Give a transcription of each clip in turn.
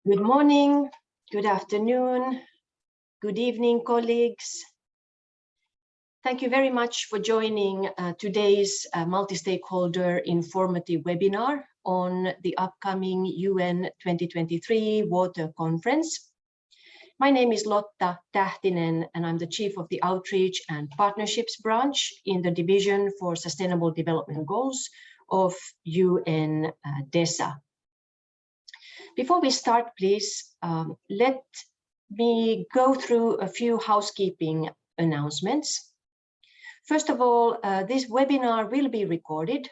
Good morning, good afternoon, good evening, colleagues. Thank you very much for joining today's multi-stakeholder informative webinar on the upcoming UN 2023 Water Conference. My name is Lotta Tähtinen, and I'm the Chief of the Outreach and Partnerships Branch in the Division for Sustainable Development Goals of UN DESA. Before we start, please, let me go through a few housekeeping announcements. First of all, this webinar will be recorded.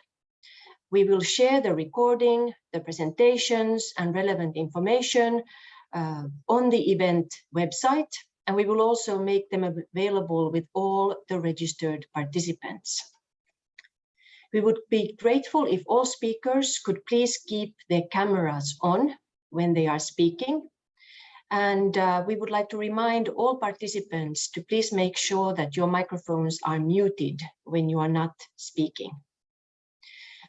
We will share the recording, the presentations, and relevant information on the event website, and we will also make them available with all the registered participants. We would be grateful if all speakers could please keep their cameras on when they are speaking. And we would like to remind all participants to please make sure that your microphones are muted when you are not speaking.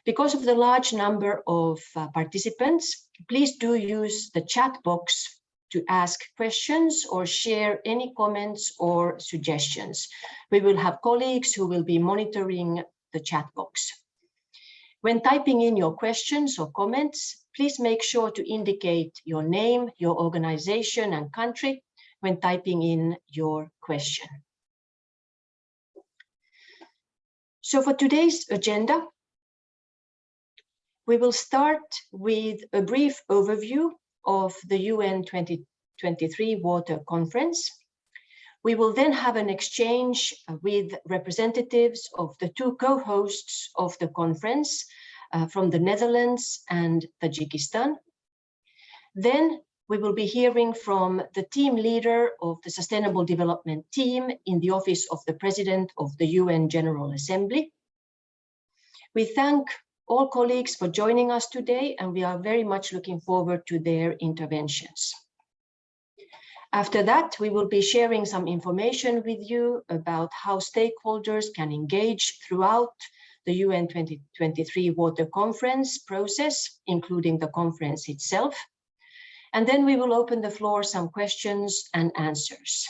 Because of the large number of participants, please do use the chat box to ask questions or share any comments or suggestions. We will have colleagues who will be monitoring the chat box. When typing in your questions or comments, please make sure to indicate your name, your organization, and country when typing in your question. So for today's agenda, we will start with a brief overview of the UN 2023 Water Conference. We will then have an exchange with representatives of the two co-hosts of the conference from the Netherlands and Tajikistan. Then we will be hearing from the team leader of the Sustainable Development Team in the Office of the President of the UN General Assembly. We thank all colleagues for joining us today, and we are very much looking forward to their interventions. After that, we will be sharing some information with you about how stakeholders can engage throughout the UN 2023 Water Conference process, including the conference itself. And then we will open the floor some questions and answers.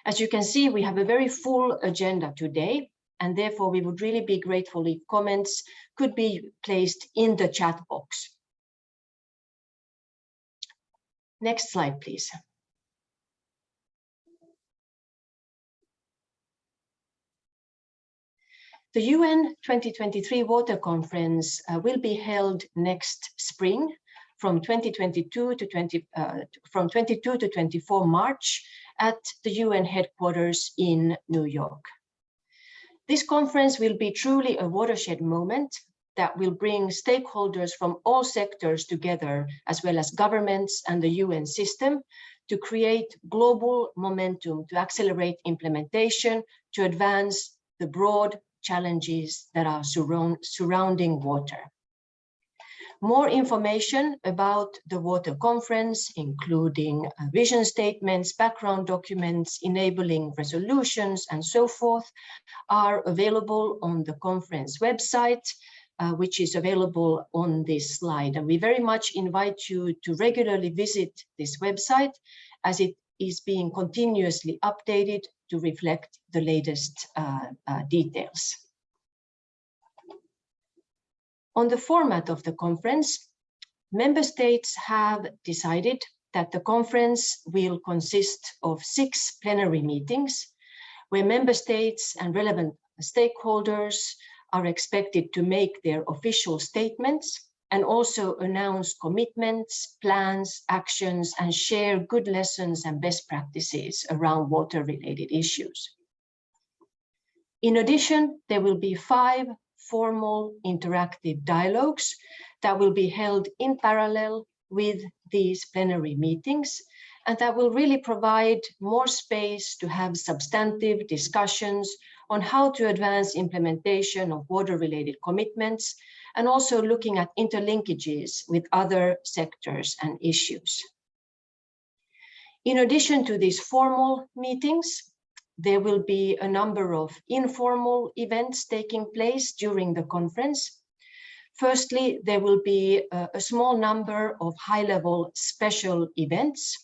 As you can see, we have a very full agenda today, and therefore we would really be grateful if comments could be placed in the chat box. Next slide, please. The UN 2023 Water Conference will be held next spring from 22 to 24 March at the UN headquarters in New York. This conference will be truly a watershed moment that will bring stakeholders from all sectors together, as well as governments and the UN system, to create global momentum to accelerate implementation to advance the broad challenges that are surrounding water. More information about the Water Conference, including vision statements, background documents, enabling resolutions, and so forth, are available on the conference website, which is available on this slide. And we very much invite you to regularly visit this website, as it is being continuously updated to reflect the latest details. On the format of the conference, member states have decided that the conference will consist of 6 plenary meetings, where member states and relevant stakeholders are expected to make their official statements and also announce commitments, plans, actions, and share good lessons and best practices around water-related issues. In addition, there will be 5 formal interactive dialogues that will be held in parallel with these plenary meetings, and that will really provide more space to have substantive discussions on how to advance implementation of water-related commitments, and also looking at interlinkages with other sectors and issues. In addition to these formal meetings, there will be a number of informal events taking place during the conference. Firstly, there will be a small number of high-level special events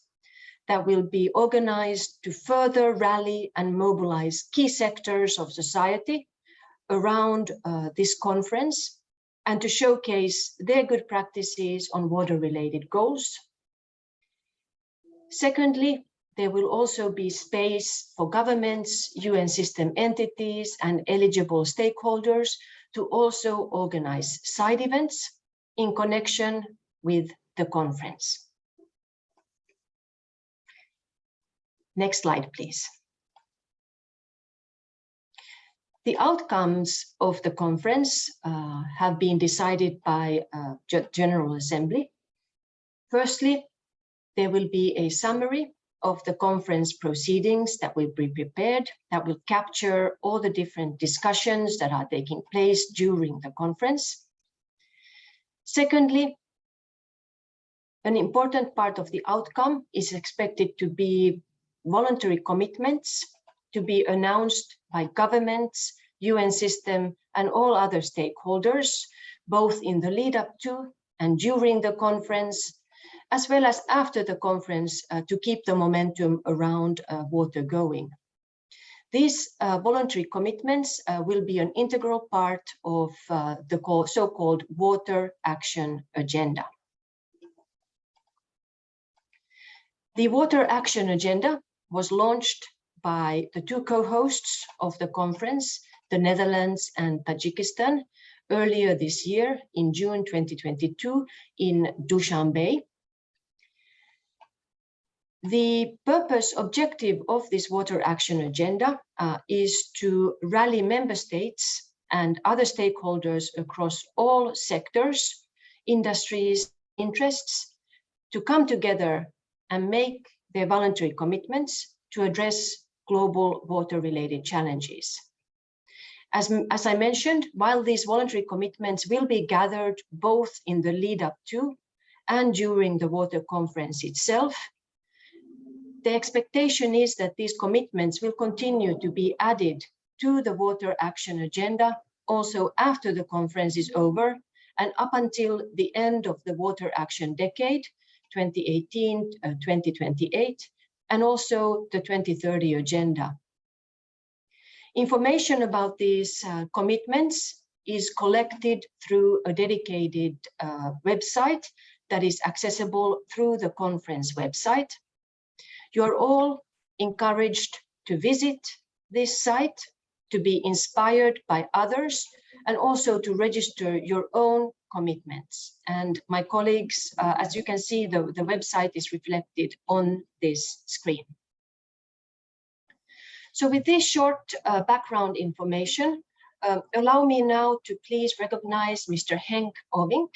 that will be organized to further rally and mobilize key sectors of society around this conference and to showcase their good practices on water-related goals. Secondly, there will also be space for governments, UN system entities, and eligible stakeholders to also organize side events in connection with the conference. Next slide, please. The outcomes of the conference have been decided by General Assembly. Firstly, there will be a summary of the conference proceedings that will be prepared, that will capture all the different discussions that are taking place during the conference. Secondly, an important part of the outcome is expected to be voluntary commitments to be announced by governments, UN system, and all other stakeholders, both in the lead up to and during the conference, as well as after the conference to keep the momentum around water going. These voluntary commitments will be an integral part of the so-called Water Action Agenda. The Water Action Agenda was launched by the two co-hosts of the conference, the Netherlands and Tajikistan, earlier this year in June 2022 in Dushanbe. The purpose objective of this Water Action Agenda is to rally member states and other stakeholders across all sectors, industries, interests to come together and make their voluntary commitments to address global water-related challenges. As I mentioned, while these voluntary commitments will be gathered both in the lead up to and during the water conference itself, the expectation is that these commitments will continue to be added to the Water Action Agenda also after the conference is over and up until the end of the Water Action Decade, 2018-2028, and also the 2030 Agenda. Information about these commitments is collected through a dedicated website that is accessible through the conference website. You are all encouraged to visit this site, to be inspired by others, and also to register your own commitments. And my colleagues, as you can see, the website is reflected on this screen. So with this short background information, allow me now to please recognize Mr. Henk Ovink,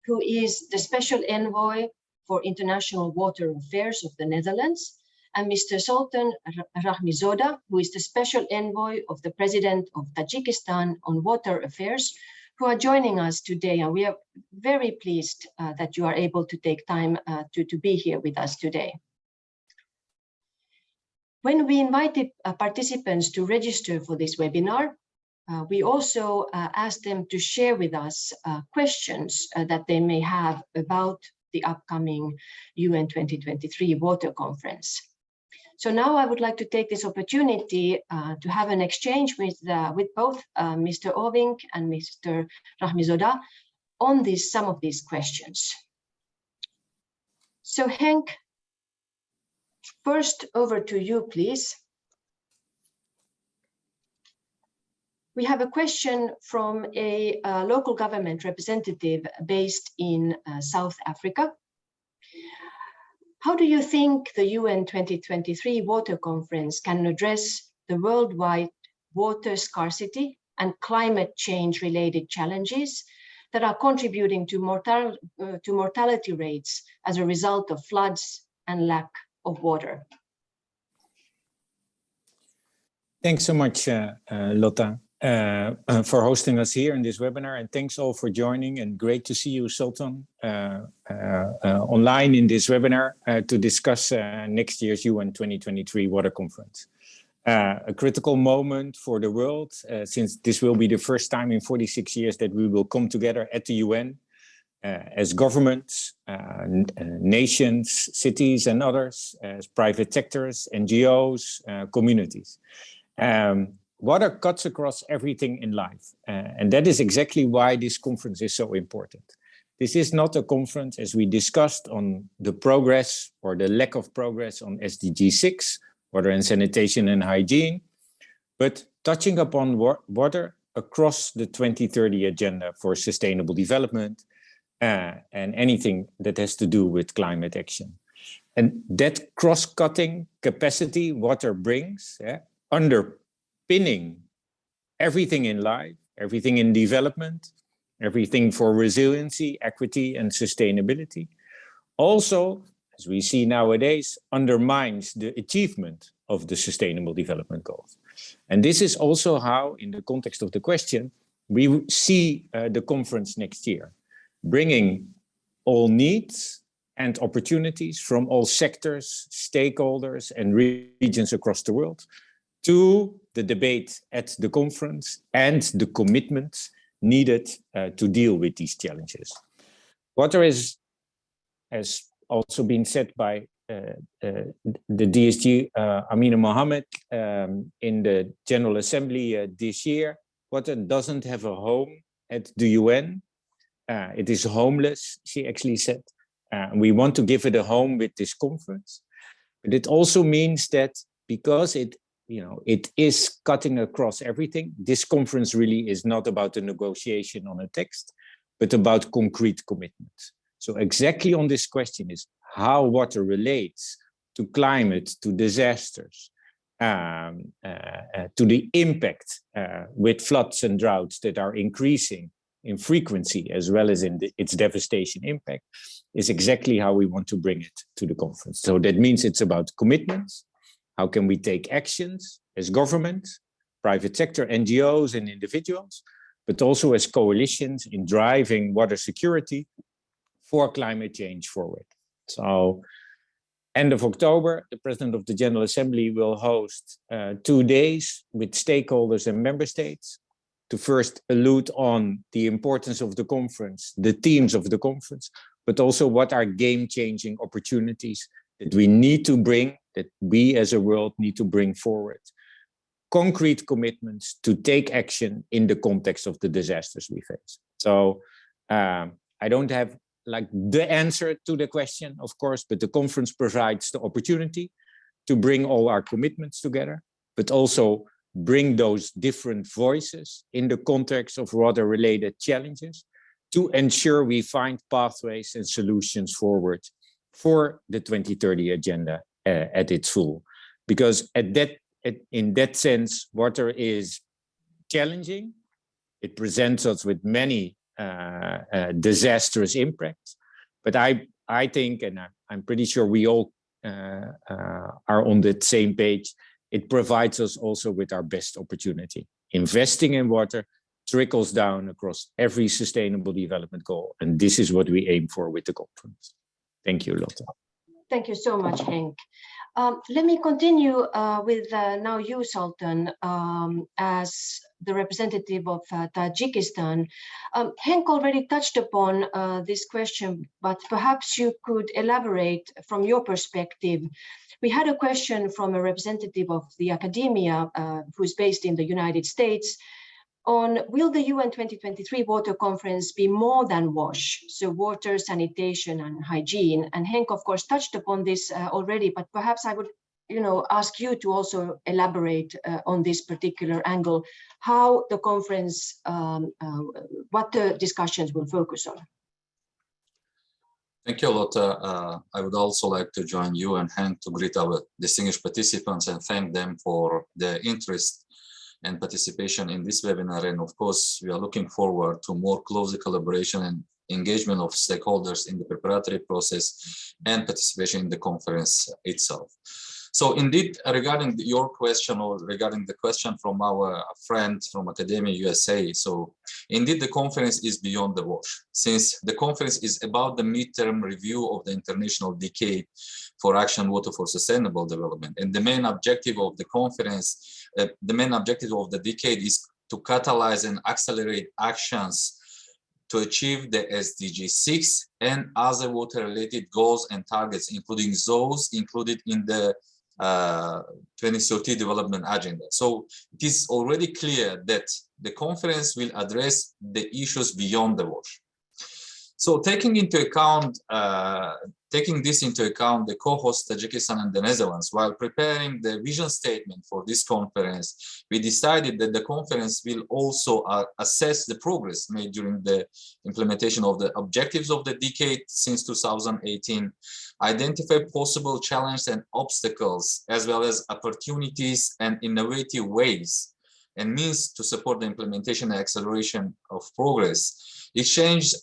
who is the Special Envoy for International Water Affairs of the Netherlands, and Mr. Sultan Rahmizoda, who is the Special Envoy of the President of Tajikistan on Water Affairs, who are joining us today. And we are very pleased that you are able to take time to be here with us today. When we invited participants to register for this webinar, we also asked them to share with us questions that they may have about the upcoming UN 2023 Water Conference. So now I would like to take this opportunity to have an exchange with both Mr. Ovink and Mr. Rahmizoda on some of these questions. So Henk, first over to you, please. We have a question from a local government representative based in South Africa. How do you think the UN 2023 Water Conference can address the worldwide water scarcity and climate change related challenges that are contributing to mortality rates as a result of floods and lack of water? Thanks so much, Lotta, for hosting us here in this webinar, and thanks all for joining, and great to see you, Sultan, online in this webinar to discuss next year's UN 2023 Water Conference. A critical moment for the world, since this will be the first time in 46 years that we will come together at the UN as governments, nations, cities and others, as private sectors, NGOs, communities. Water cuts across everything in life. And that is exactly why this conference is so important. This is not a conference, as we discussed, on the progress or the lack of progress on SDG 6, water and sanitation and hygiene, but touching upon water across the 2030 agenda for sustainable development and anything that has to do with climate action. And that cross-cutting capacity water brings, underpinning everything in life, everything in development, everything for resiliency, equity, and sustainability. Also, as we see nowadays, undermines the achievement of the Sustainable Development Goals. And this is also how, in the context of the question, we see the conference next year, bringing all needs and opportunities from all sectors, stakeholders, and regions across the world to the debate at the conference and the commitments needed to deal with these challenges. Water is, has also been said by the DSG Amina Mohammed in the General Assembly this year. Water doesn't have a home at the UN. It is homeless, she actually said. We want to give it a home with this conference. But it also means that because it is cutting across everything, this conference really is not about the negotiation on a text, but about concrete commitments. So exactly on this question is how water relates to climate, to disasters, to the impact with floods and droughts that are increasing in frequency as well as in its devastation impact, is exactly how we want to bring it to the conference. So that means it's about commitments. How can we take actions as governments, private sector, NGOs and individuals, but also as coalitions in driving water security for climate change forward. So end of October, the President of the General Assembly will host 2 days with stakeholders and member states to first allude on the importance of the conference, the themes of the conference, but also what are game-changing opportunities that we need to bring, that we as a world need to bring forward. Concrete commitments to take action in the context of the disasters we face. So I don't have like the answer to the question, of course, but the conference provides the opportunity to bring all our commitments together, but also bring those different voices in the context of water-related challenges to ensure we find pathways and solutions forward for the 2030 agenda at its full. Because in that sense, water is challenging. It presents us with many disastrous impacts. But I think, and I'm pretty sure we all are on the same page, it provides us also with our best opportunity. Investing in water trickles down across every sustainable development goal. And this is what we aim for with the conference. Thank you, Lotte. Thank you so much, Henk. Let me continue with now you, Sultan, as the representative of Tajikistan. Henk already touched upon this question, but perhaps you could elaborate from your perspective. We had a question from a representative of the academia who's based in the United States on, will the UN 2023 Water Conference be more than WASH, so water, sanitation and hygiene? And Henk, of course, touched upon this already, but perhaps I would ask you to also elaborate on this particular angle, how the conference, what the discussions will focus on. Thank you, Lotte. I would also like to join you and Henk to greet our distinguished participants and thank them for their interest and participation in this webinar. And of course, we are looking forward to more closer collaboration and engagement of stakeholders in the preparatory process and participation in the conference itself. So indeed, regarding your question or regarding the question from our friend from Academia USA, so indeed the conference is beyond the WASH, since the conference is about the midterm review of the International Decade for Action Water for Sustainable Development. And the main objective of the conference, the main objective of the decade is to catalyze and accelerate actions to achieve the SDG 6 and other water-related goals and targets, including those included in the 2030 Development Agenda. So it is already clear that the conference will address the issues beyond the WASH. So taking this into account, the co-hosts Tajikistan and the Netherlands, while preparing the vision statement for this conference, we decided that the conference will also assess the progress made during the implementation of the objectives of the decade since 2018, identify possible challenges and obstacles, as well as opportunities and innovative ways and means to support the implementation and acceleration of progress, exchange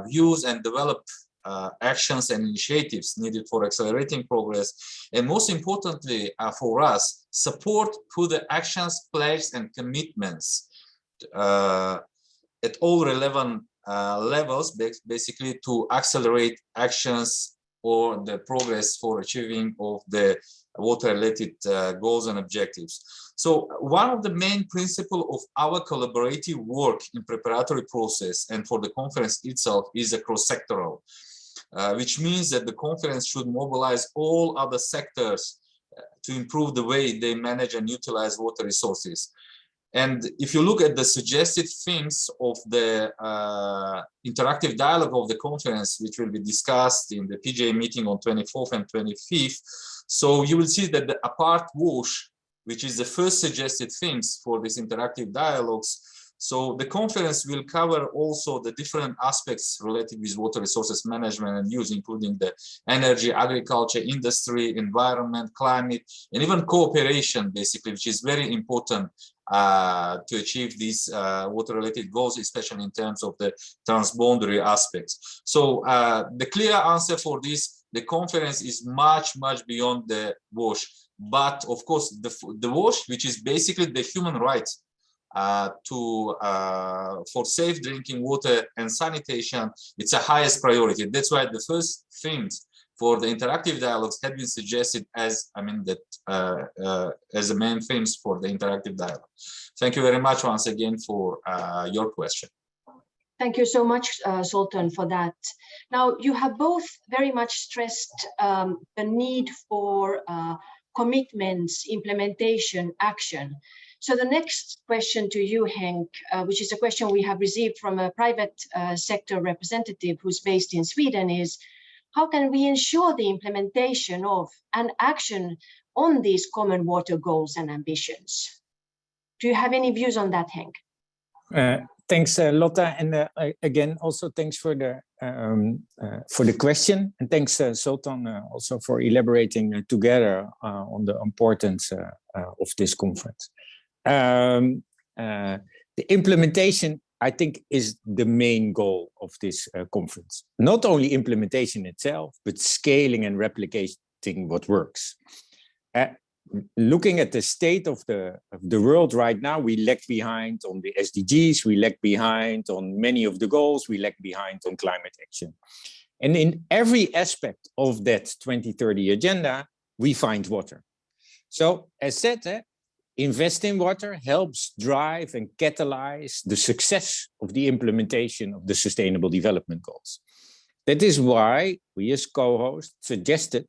views and develop actions and initiatives needed for accelerating progress, and most importantly for us, support through the actions, pledges and commitments at all relevant levels, basically to accelerate actions or the progress for achieving of the water-related goals and objectives. So one of the main principles of our collaborative work in preparatory process and for the conference itself is a cross-sectoral, which means that the conference should mobilize all other sectors to improve the way they manage and utilize water resources. And if you look at the suggested themes of the interactive dialogue of the conference, which will be discussed in the PGA meeting on 24th and 25th, so you will see that the apart WASH, which is the first suggested themes for these interactive dialogues, so the conference will cover also the different aspects related with water resources management and use, including the energy, agriculture, industry, environment, climate, and even cooperation, basically, which is very important to achieve these water-related goals, especially in terms of the transboundary aspects. So the clear answer for this, the conference is much, much beyond the WASH. But of course, the WASH, which is basically the human right for safe drinking water and sanitation, it's a highest priority. That's why the first themes for the interactive dialogues had been suggested as, as the main themes for the interactive dialogue. Thank you very much once again for your question. Thank you so much, Sultan, for that. Now, you have both very much stressed the need for commitments, implementation, action. So the next question to you, Henk, which is a question we have received from a private sector representative who's based in Sweden, is how can we ensure the implementation of and action on these common water goals and ambitions? Do you have any views on that, Henk? Thanks, Lotta, and again, also thanks for the question, and thanks, Sultan, also for elaborating together on the importance of this conference. The implementation, I think, is the main goal of this conference. Not only implementation itself, but scaling and replicating what works. Looking at the state of the world right now, we lag behind on the SDGs, we lag behind on many of the goals, we lag behind on climate action. And in every aspect of that 2030 agenda, we find water. So as said, invest in water helps drive and catalyze the success of the implementation of the Sustainable Development Goals. That is why we as co-hosts suggested,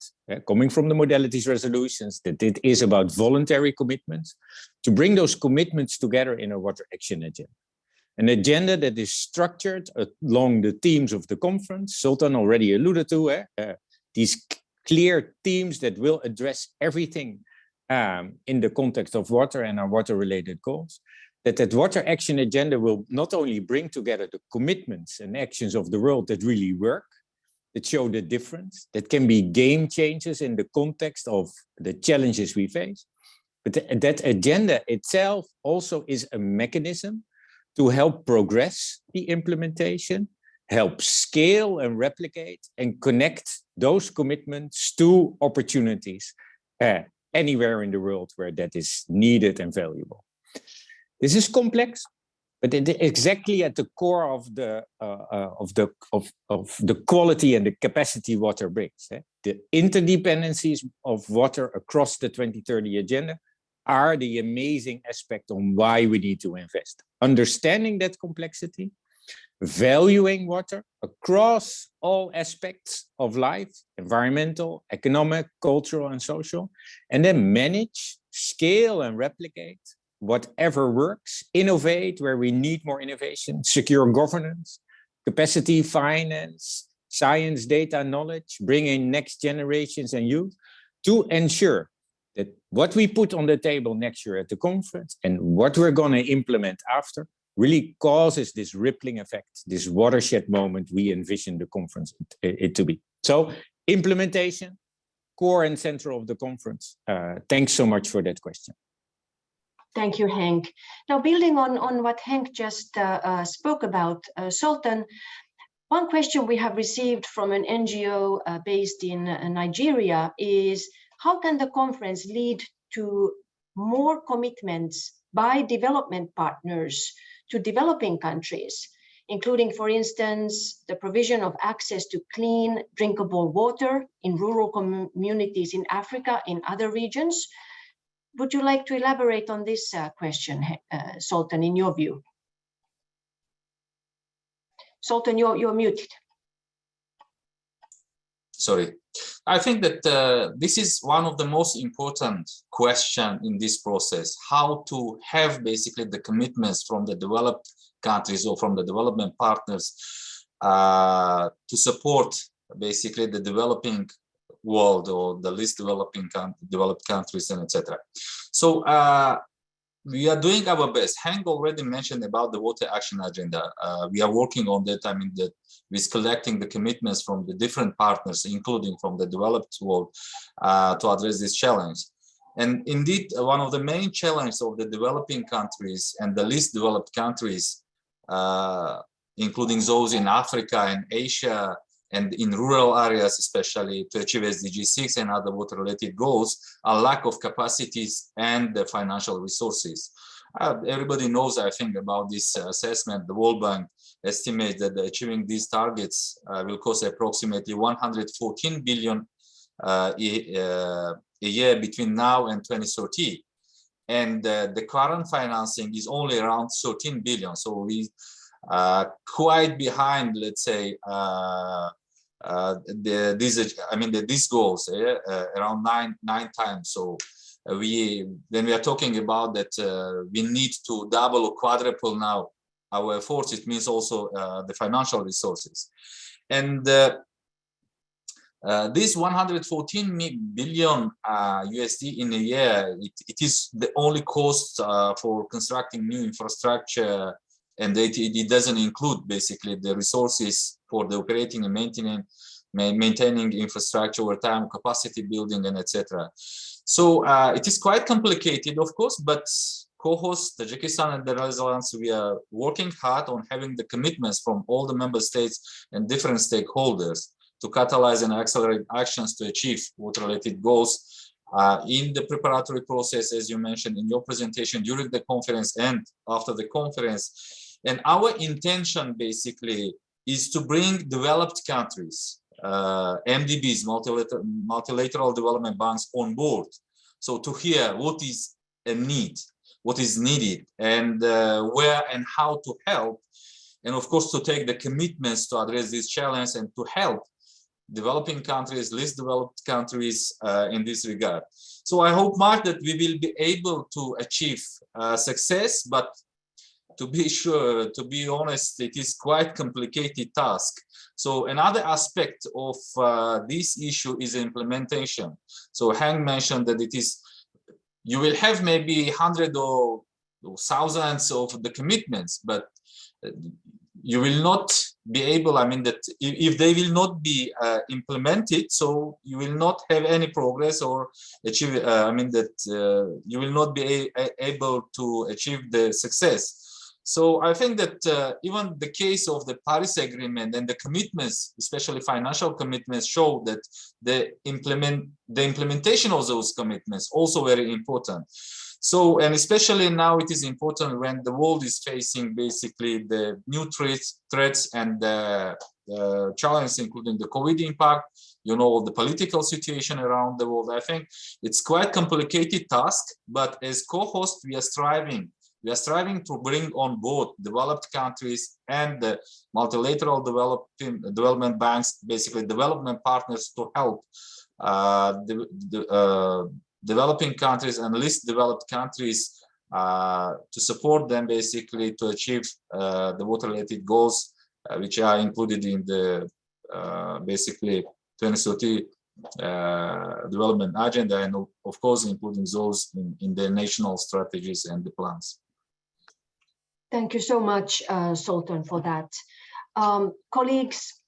coming from the modalities resolutions, that it is about voluntary commitments, to bring those commitments together in a water action agenda. An agenda that is structured along the themes of the conference. Sultan already alluded to these clear themes that will address everything in the context of water and our water-related goals. That water action agenda will not only bring together the commitments and actions of the world that really work, that show the difference, that can be game changers in the context of the challenges we face, but that agenda itself also is a mechanism to help progress the implementation, help scale and replicate and connect those commitments to opportunities anywhere in the world where that is needed and valuable. This is complex, but it is exactly at the core of the quality and the capacity water brings. The interdependencies of water across the 2030 agenda are the amazing aspect on why we need to invest. Understanding that complexity, valuing water across all aspects of life, environmental, economic, cultural, and social, and then manage, scale, and replicate whatever works, innovate where we need more innovation, secure governance, capacity, finance, science, data, knowledge, bring in next generations and youth to ensure that what we put on the table next year at the conference and what we're going to implement after really causes this rippling effect, this watershed moment we envision the conference it to be. So implementation, core and central of the conference. Thanks so much for that question. Thank you, Henk. Now, building on what Henk just spoke about, Sultan, one question we have received from an NGO based in Nigeria is, how can the conference lead to more commitments by development partners to developing countries, including, for instance, the provision of access to clean, drinkable water in rural communities in Africa, in other regions? Would you like to elaborate on this question, Sultan, in your view? Sultan, you're muted. Sorry. I think that this is one of the most important questions in this process, how to have basically the commitments from the developed countries or from the development partners to support basically the developing world or the least developed countries and etc. So we are doing our best. Hank already mentioned about the water action agenda. We are working on that. I mean, with collecting the commitments from the different partners, including from the developed world, to address this challenge. And indeed, one of the main challenges of the developing countries and the least developed countries, including those in Africa and Asia and in rural areas, especially to achieve SDG 6 and other water-related goals, are lack of capacities and the financial resources. Everybody knows, I think, about this assessment. The World Bank estimates that achieving these targets will cost approximately 114 billion a year between now and 2030. And the current financing is only around 13 billion. So we are quite behind, let's say, these goals around nine times. So when we are talking about that we need to double or quadruple now our efforts, it means also the financial resources. And this 114 billion USD in a year, it is the only cost for constructing new infrastructure, and it doesn't include basically the resources for the operating and maintaining infrastructure over time, capacity building, and etc. So it is quite complicated, of course, but co-hosts, Tajikistan and the Netherlands, we are working hard on having the commitments from all the member states and different stakeholders to catalyze and accelerate actions to achieve water-related goals in the preparatory process, as you mentioned in your presentation, during the conference and after the conference. And our intention basically is to bring developed countries, MDBs, multilateral development banks, on board. So to hear what is a need, what is needed, and where and how to help. And of course, to take the commitments to address this challenge and to help developing countries, least developed countries in this regard. So I hope, Mark, that we will be able to achieve success, but to be sure, to be honest, it is quite complicated task. So another aspect of this issue is implementation. So Hank mentioned that it is, you will have maybe hundreds or thousands of the commitments, but you will not be able, I mean, that if they will not be implemented, so you will not have any progress or achieve, I mean, that you will not be able to achieve the success. So I think that even the case of the Paris Agreement and the commitments, especially financial commitments, show that the implementation of those commitments also very important. So, and especially now it is important when the world is facing basically the new threats and challenges, including the COVID impact, you know, the political situation around the world. I think it's quite complicated task, but as co-host, we are striving to bring on both developed countries and the multilateral development banks, basically development partners, to help developing countries and least developed countries to support them basically to achieve the water-related goals, which are included in the basically 2030 development agenda, and of course including those in the national strategies and the plans. Thank you so much, Sultan, for that. Colleagues,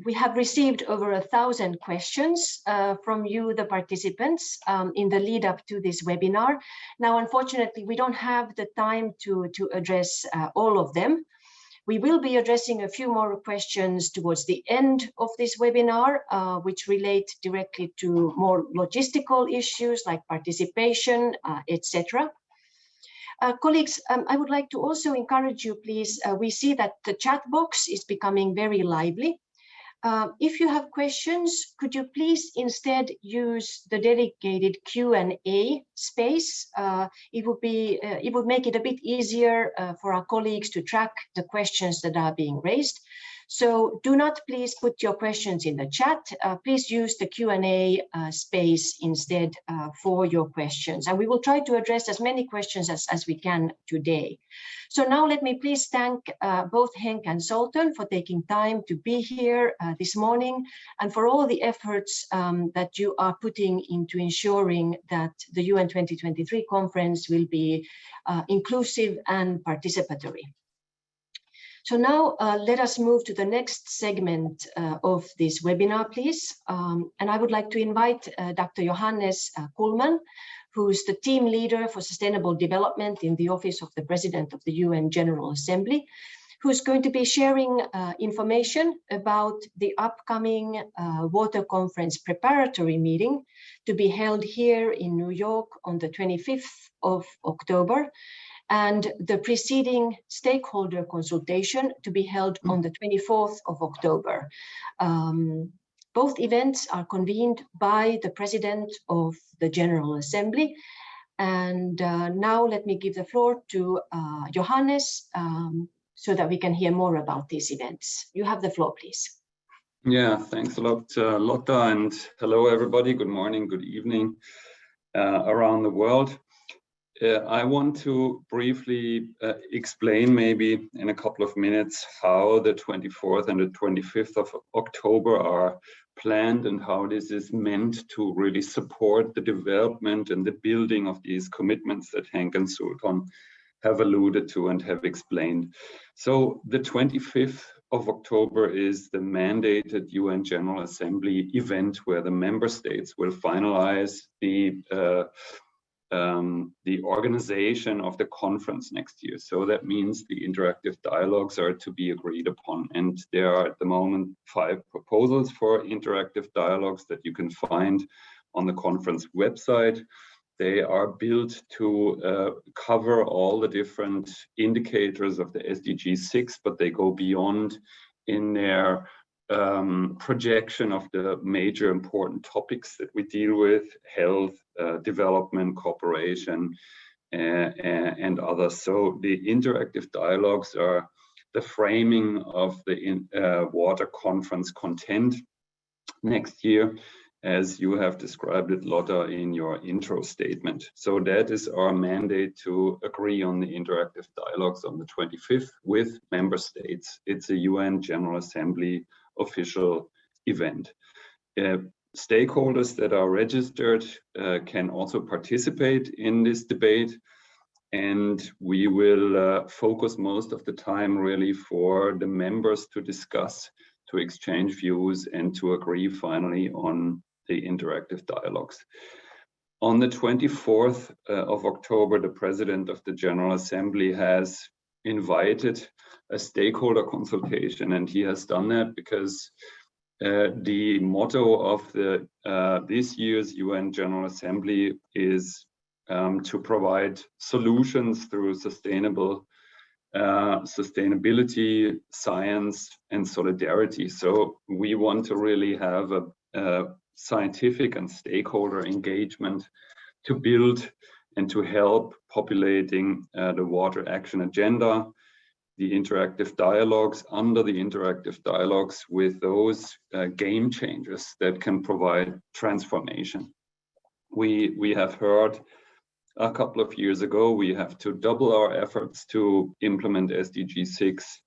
we have received over 1,000 questions from you, the participants, in the lead up to this webinar. Now, unfortunately, we don't have the time to address all of them. We will be addressing a few more questions towards the end of this webinar, which relate directly to more logistical issues like participation, etc. Colleagues, I would like to also encourage you, please. We see that the chat box is becoming very lively. If you have questions, could you please instead use the dedicated Q&A space? It would make it a bit easier for our colleagues to track the questions that are being raised. So do not please put your questions in the chat. Please use the Q&A space instead for your questions. And we will try to address as many questions as we can today. So now let me please thank both Henk and Sultan for taking time to be here this morning, and for all the efforts that you are putting into ensuring that the UN 2023 conference will be inclusive and participatory. So now let us move to the next segment of this webinar, please. And I would like to invite Dr. Johannes Kuhlmann, who's the team leader for sustainable development in the Office of the President of the UN General Assembly, who's going to be sharing information about the upcoming Water Conference preparatory meeting to be held here in New York on the 25th of October, and the preceding stakeholder consultation to be held on the 24th of October. Both events are convened by the President of the General Assembly. And now let me give the floor to Johannes so that we can hear more about these events. You have the floor, please. Yeah, thanks a lot, Lotta, and hello, everybody. Good morning, good evening around the world. I want to briefly explain maybe in a couple of minutes how the 24th and the 25th of October are planned and how this is meant to really support the development and the building of these commitments that Henk and Sultan have alluded to and have explained. So the 25th of October is the mandated UN General Assembly event where the member states will finalize the organization of the conference next year. So that means the interactive dialogues are to be agreed upon. And there are at the moment 5 proposals for interactive dialogues that you can find on the conference website. They are built to cover all the different indicators of the SDG 6, but they go beyond in their projection of the major important topics that we deal with: health, development, cooperation, and others. So the interactive dialogues are the framing of the water conference content next year, as you have described it, Lotta, in your intro statement. So that is our mandate, to agree on the interactive dialogues on the 25th with member states. It's a UN General Assembly official event. Stakeholders that are registered can also participate in this debate, and we will focus most of the time really for the members to discuss, to exchange views, and to agree finally on the interactive dialogues. On the 24th of October, the President of the General Assembly has invited a stakeholder consultation, and he has done that because the motto of this year's UN General Assembly is to provide solutions through sustainability, science, and solidarity. So we want to really have a scientific and stakeholder engagement to build and to help populating the water action agenda, the interactive dialogues, under the interactive dialogues with those game changers that can provide transformation. We have heard a couple of years ago, we have to double our efforts to implement SDG 6.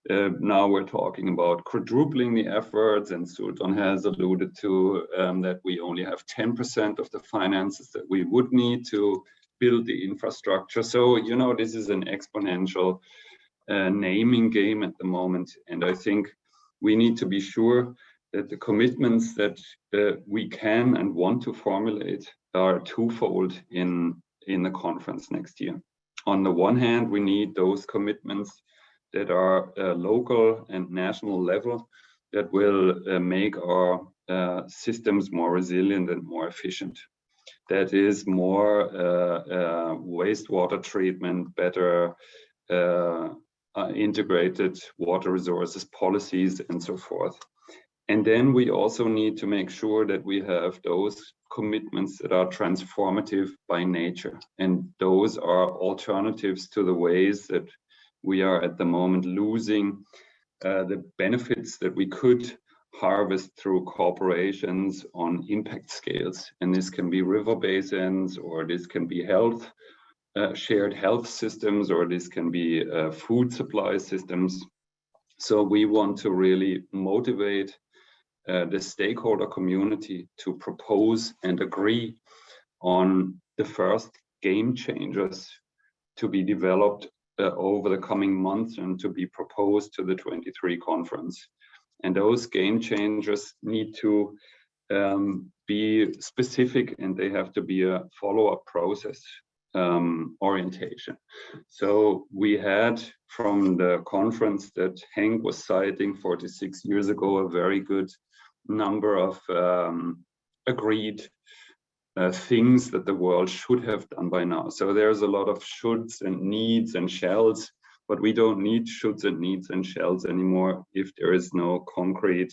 Now we're talking about quadrupling the efforts, and Sultan has alluded to that we only have 10% of the finances that we would need to build the infrastructure. So, you know, this is an exponential naming game at the moment. And I think we need to be sure that the commitments that we can and want to formulate are twofold in the conference next year. On the one hand, we need those commitments that are local and national level that will make our systems more resilient and more efficient. That is more wastewater treatment, better integrated water resources policies, and so forth. And then we also need to make sure that we have those commitments that are transformative by nature. And those are alternatives to the ways that we are at the moment losing the benefits that we could harvest through corporations on impact scales. And this can be river basins, or this can be health, shared health systems, or this can be food supply systems. So we want to really motivate the stakeholder community to propose and agree on the first game changers to be developed over the coming months and to be proposed to the 23 conference. And those game changers need to be specific, and they have to be a follow-up process orientation. So we had, from the conference that Henk was citing 46 years ago, a very good number of agreed things that the world should have done by now. So there's a lot of shoulds and needs and shalls, but we don't need shoulds and needs and shalls anymore if there is no concrete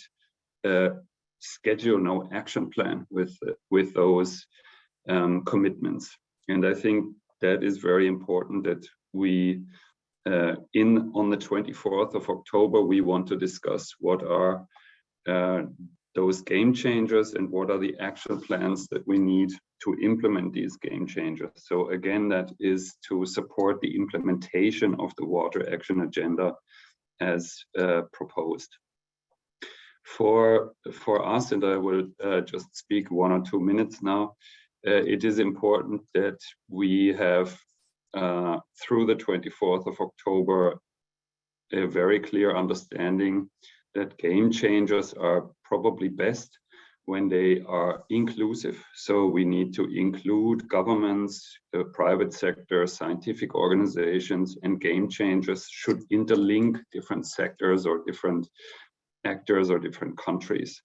schedule, no action plan with those commitments. And I think that is very important that we, on the 24th of October, we want to discuss what are those game changers and what are the action plans that we need to implement these game changers. So again, that is to support the implementation of the water action agenda as proposed. For us, and I will just speak 1 or 2 minutes now, it is important that we have, through the 24th of October, a very clear understanding that game changers are probably best when they are inclusive. So we need to include governments, the private sector, scientific organizations, and game changers should interlink different sectors or different actors or different countries.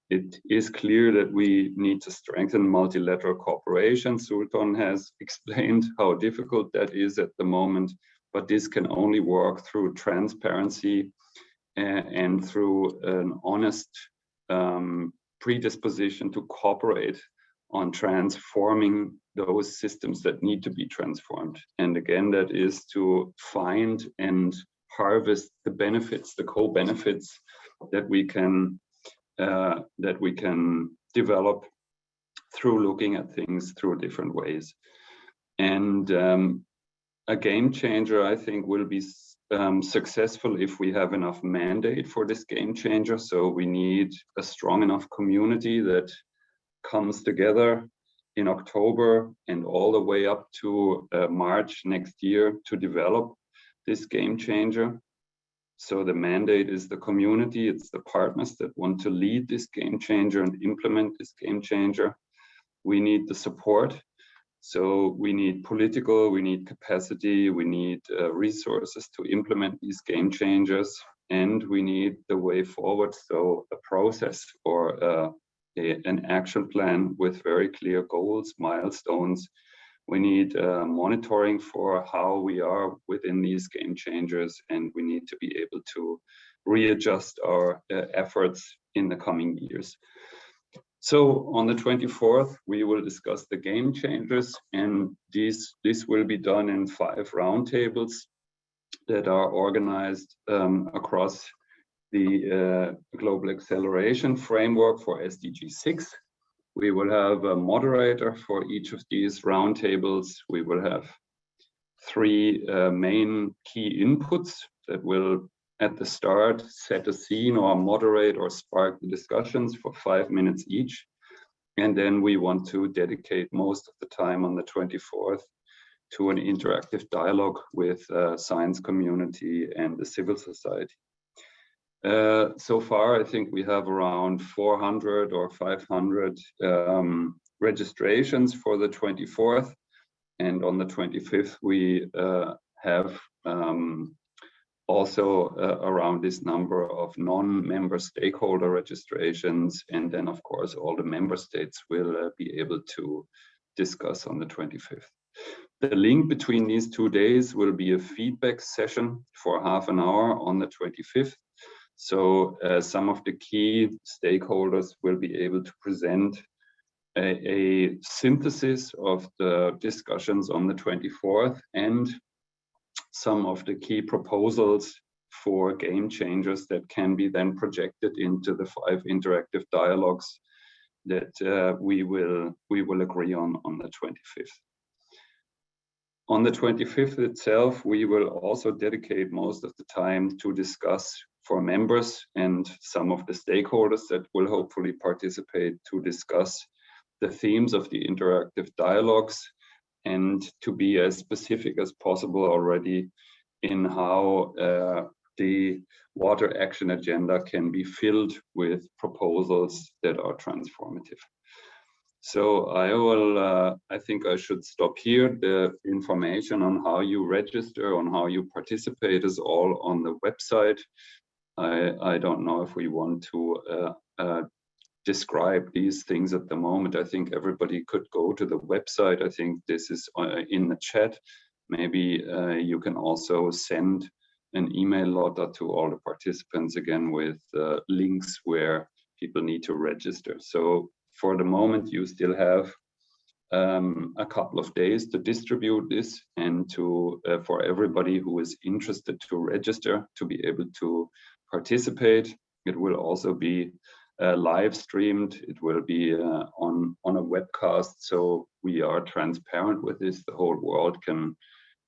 It is clear that we need to strengthen multilateral cooperation. Sultan has explained how difficult that is at the moment, but this can only work through transparency and through an honest predisposition to cooperate on transforming those systems that need to be transformed. And again, that is to find and harvest the benefits, the co-benefits that we can develop through looking at things through different ways. And a game changer, I think, will be successful if we have enough mandate for this game changer. So we need a strong enough community that comes together in October and all the way up to March next year to develop this game changer. So the mandate is the community, it's the partners that want to lead this game changer and implement this game changer. We need the support. So we need political, we need capacity, we need resources to implement these game changers, and we need the way forward, so a process or an action plan with very clear goals, milestones. We need monitoring for how we are within these game changers, and we need to be able to readjust our efforts in the coming years. So on the 24th, we will discuss the game changers, and this will be done in 5 roundtables that are organized across the Global Acceleration Framework for SDG 6. We will have a moderator for each of these roundtables. We will have 3 main key inputs that will, at the start, set a scene or moderate or spark the discussions for 5 minutes each. And then we want to dedicate most of the time on the 24th to an interactive dialogue with science community and the civil society. So far, I think we have around 400 or 500 registrations for the 24th. And on the 25th, we have also around this number of non-member stakeholder registrations. And then, of course, all the member states will be able to discuss on the 25th. The link between these 2 days will be a feedback session for half an hour on the 25th. So some of the key stakeholders will be able to present a synthesis of the discussions on the 24th and some of the key proposals for game changers that can be then projected into the 5 interactive dialogues that we will agree on the 25th. On the 25th itself, we will also dedicate most of the time to discuss for members and some of the stakeholders that will hopefully participate to discuss the themes of the interactive dialogues and to be as specific as possible already in how the water action agenda can be filled with proposals that are transformative. So I think I should stop here. The information on how you register, on how you participate is all on the website. I don't know if we want to describe these things at the moment. I think everybody could go to the website. I think this is in the chat. Maybe you can also send an email, Lotta, to all the participants again with links where people need to register. So for the moment, you still have a couple of days to distribute this and to for everybody who is interested to register to be able to participate. It will also be live streamed. It will be on a webcast, so we are transparent with this. The whole world can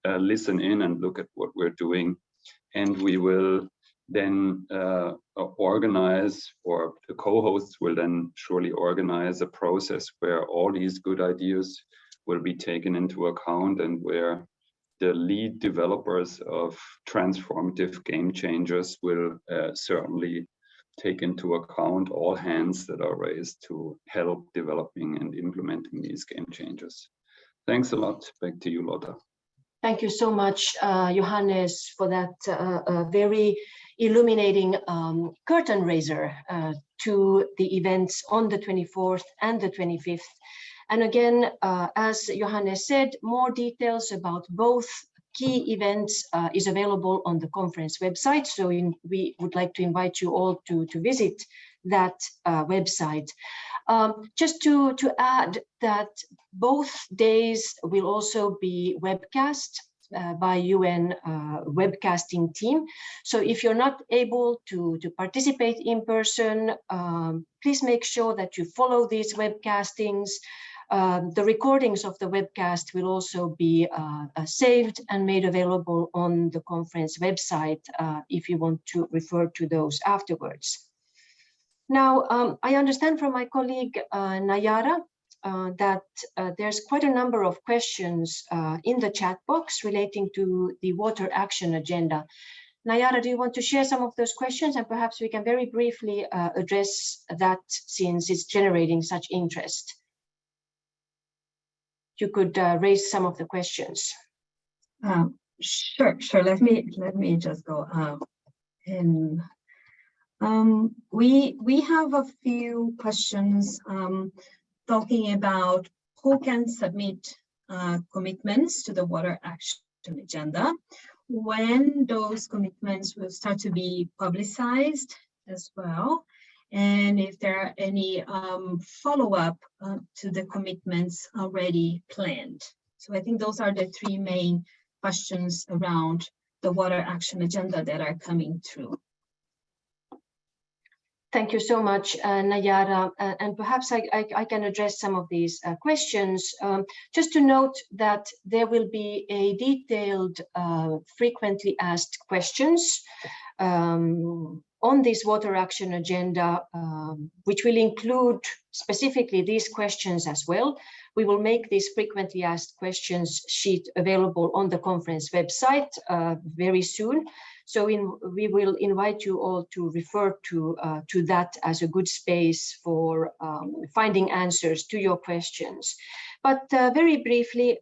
listen in and look at what we're doing, and we will then organize, or the co-hosts will then surely organize a process where all these good ideas will be taken into account and where the lead developers of transformative game changers will certainly take into account all hands that are raised to help developing and implementing these game changers. Thanks a lot. Back to you, Lotta. Thank you so much, Johannes, for that very illuminating curtain raiser to the events on the 24th and the 25th. And again, as Johannes said, more details about both key events is available on the conference website. So we would like to invite you all to visit that website. Just to add that both days will also be webcast by UN webcasting team. So if you're not able to participate in person, please make sure that you follow these webcastings. The recordings of the webcast will also be saved and made available on the conference website if you want to refer to those afterwards. Now, I understand from my colleague Nayara that there's quite a number of questions in the chat box relating to the water action agenda. Nayara, do you want to share some of those questions, and perhaps we can very briefly address that since it's generating such interest? you could raise some of the questions. Sure. Let me just go in. We have a few questions talking about who can submit commitments to the water action agenda, when those commitments will start to be publicized as well, and if there are any follow-up to the commitments already planned. So I think those are the three main questions around the water action agenda that are coming through. Thank you so much, Nayara. And perhaps I can address some of these questions. Just to note that there will be a detailed frequently asked questions on this water action agenda, which will include specifically these questions as well. We will make this frequently asked questions sheet available on the conference website very soon. So we will invite you all to refer to that as a good space for finding answers to your questions. But very briefly,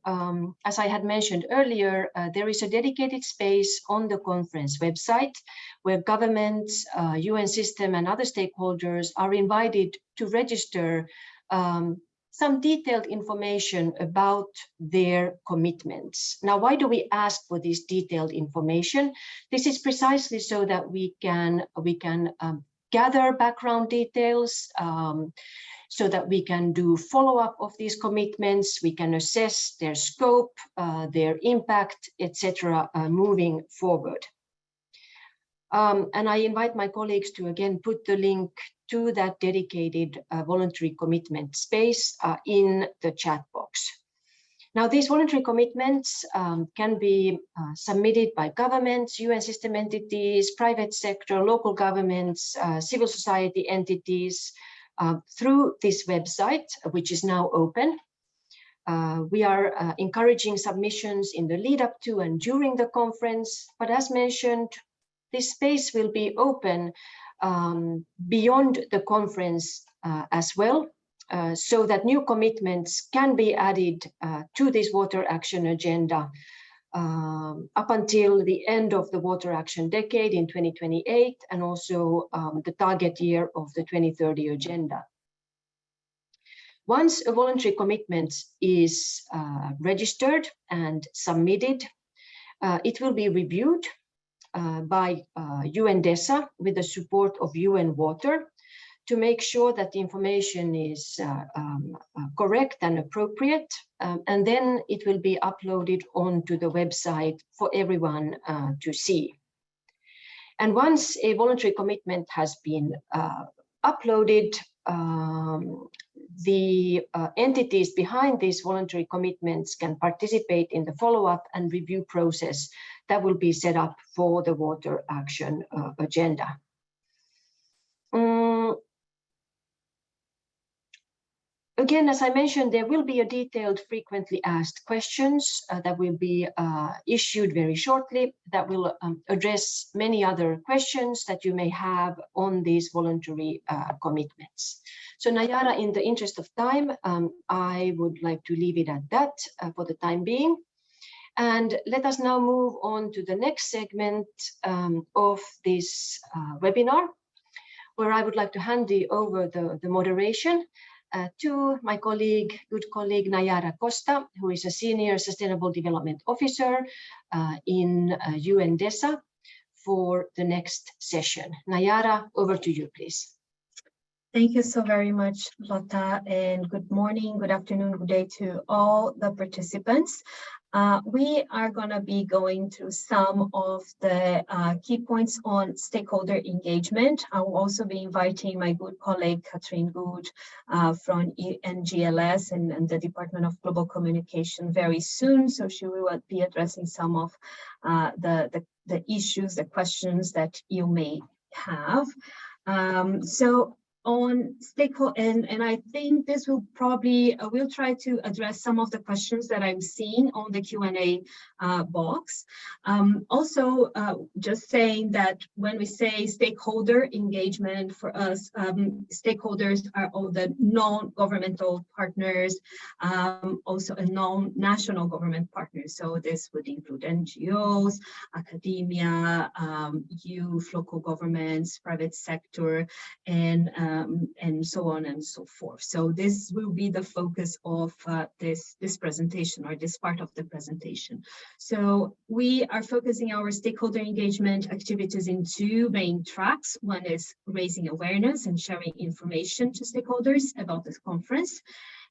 as I had mentioned earlier, there is a dedicated space on the conference website where governments, UN system and other stakeholders are invited to register some detailed information about their commitments. Now, why do we ask for this detailed information? This is precisely so that we can gather background details, so that we can do follow-up of these commitments, we can assess their scope, their impact, etc., moving forward. And I invite my colleagues to again put the link to that dedicated voluntary commitment space in the chat box. Now, these voluntary commitments can be submitted by governments, UN system entities, private sector, local governments, civil society entities, through this website, which is now open. We are encouraging submissions in the lead up to and during the conference, but as mentioned, this space will be open beyond the conference as well, so that new commitments can be added to this water action agenda up until the end of the water action decade in 2028, and also the target year of the 2030 agenda. Once a voluntary commitment is registered and submitted, it will be reviewed by UN DESA with the support of UN Water to make sure that the information is correct and appropriate, and then it will be uploaded onto the website for everyone to see. And once a voluntary commitment has been uploaded, the entities behind these voluntary commitments can participate in the follow-up and review process that will be set up for the water action agenda. Again, as I mentioned, there will be a detailed frequently asked questions that will be issued very shortly that will address many other questions that you may have on these voluntary commitments. So Nayara, in the interest of time, I would like to leave it at that for the time being. And let us now move on to the next segment of this webinar, where I would like to hand over the moderation to my colleague, good colleague Nayara Costa, who is a Senior Sustainable Development Officer in UN DESA for the next session. Nayara, over to you, please. Thank you so very much, Lotta, and good morning, good afternoon, good day to all the participants. We are going to be going through some of the key points on stakeholder engagement. I will also be inviting my good colleague, Catherine Good, from NGLS and the Department of Global Communication very soon. So she will be addressing some of the issues, the questions that you may have. So on stakeholder, and I think this will probably, we'll try to address some of the questions that I'm seeing on the Q&A box. Also, just saying that when we say stakeholder engagement, for us, stakeholders are all the non-governmental partners, also a non-national government partners. So this would include NGOs, academia, youth, local governments, private sector, and so on and so forth. So this will be the focus of this presentation, or this part of the presentation. So we are focusing our stakeholder engagement activities in two main tracks. One is raising awareness and sharing information to stakeholders about this conference.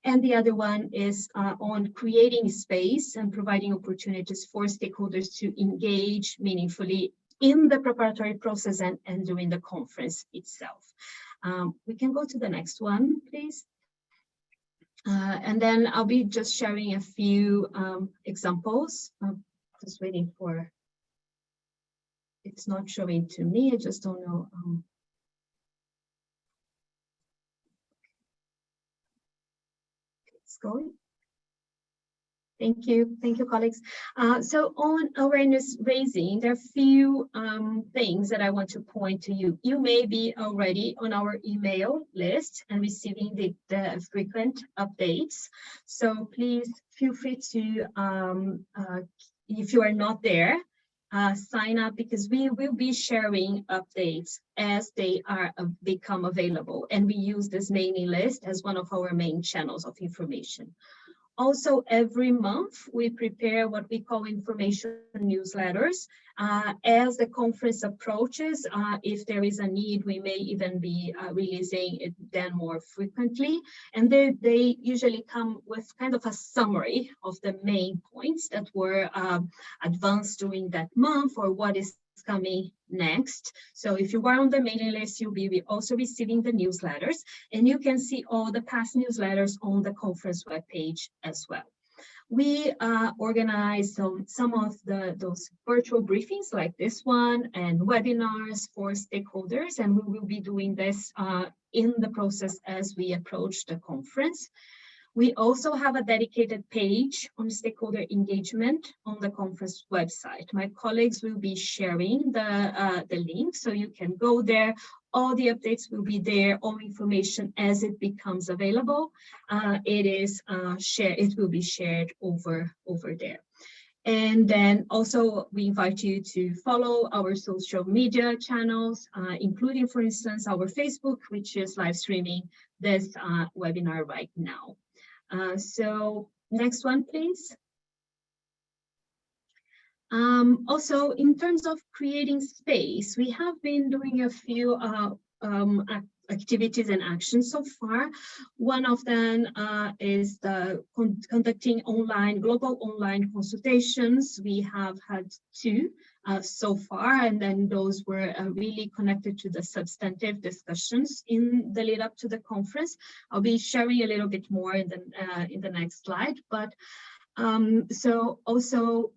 And the other one is on creating space and providing opportunities for stakeholders to engage meaningfully in the preparatory process and during the conference itself. We can go to the next one, please. And then I'll be just sharing a few examples. Just waiting for, it's not showing to me, I just don't know. It's going. Thank you, colleagues. So on awareness raising, there are a few things that I want to point to you. You may be already on our email list and receiving the frequent updates. So please feel free to, if you are not there, sign up, because we will be sharing updates as they are become available. And we use this mailing list as one of our main channels of information. Also, every month, we prepare what we call information newsletters. As the conference approaches, if there is a need, we may even be releasing it then more frequently. And they usually come with kind of a summary of the main points that were advanced during that month, or what is coming next. So if you are on the mailing list, you'll be also receiving the newsletters, and you can see all the past newsletters on the conference webpage as well. We organize some of those virtual briefings like this one, and webinars for stakeholders, and we will be doing this in the process as we approach the conference. We also have a dedicated page on stakeholder engagement on the conference website. My colleagues will be sharing the link, so you can go there. All the updates will be there, all information as it becomes available. It will be shared over there. And then also we invite you to follow our social media channels, including, for instance, our Facebook, which is live streaming this webinar right now. So next one, please. Also, in terms of creating space, we have been doing a few activities and actions so far. One of them is conducting global online consultations. We have had two so far, and then those were really connected to the substantive discussions in the lead up to the conference. I'll be sharing a little bit more in the next slide, but so also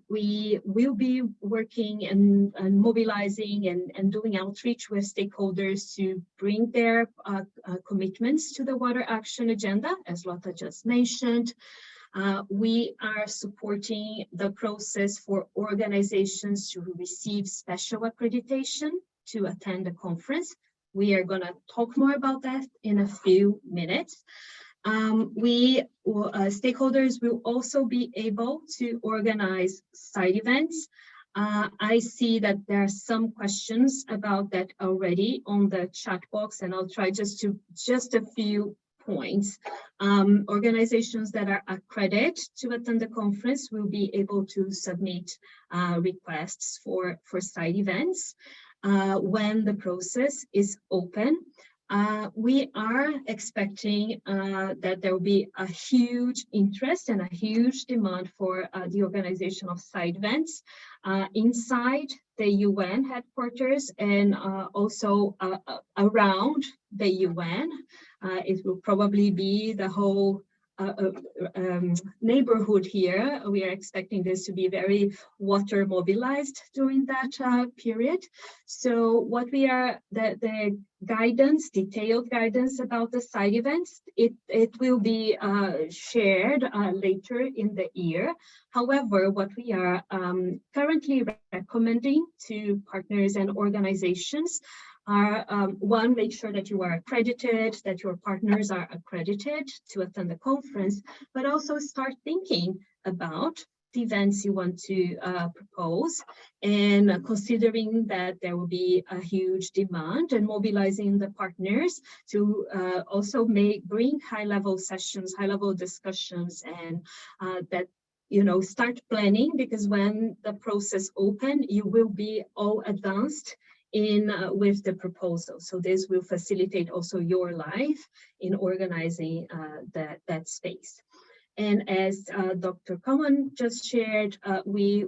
we will be working and mobilizing and doing outreach with stakeholders to bring their commitments to the water action agenda, as Lotta just mentioned. We are supporting the process for organizations to receive special accreditation to attend the conference. We are going to talk more about that in a few minutes. Stakeholders will also be able to organize side events. I see that there are some questions about that already on the chat box, and I'll try just a few points. Organizations that are accredited to attend the conference will be able to submit requests for side events when the process is open. We are expecting that there will be a huge interest and a huge demand for the organization of side events inside the UN headquarters and also around the UN. It will probably be the whole neighborhood here. We are expecting this to be very water mobilized during that period. So what we are, the guidance, detailed guidance about the side events, it will be shared later in the year. However, what we are currently recommending to partners and organizations are one, make sure that you are accredited, that your partners are accredited to attend the conference, but also start thinking about the events you want to propose, and considering that there will be a huge demand, and mobilizing the partners to also bring high-level sessions, high-level discussions, and that start planning, because when the process open, you will be all advanced with the proposal. So this will facilitate also your life in organizing that space. And as Dr. Common just shared, we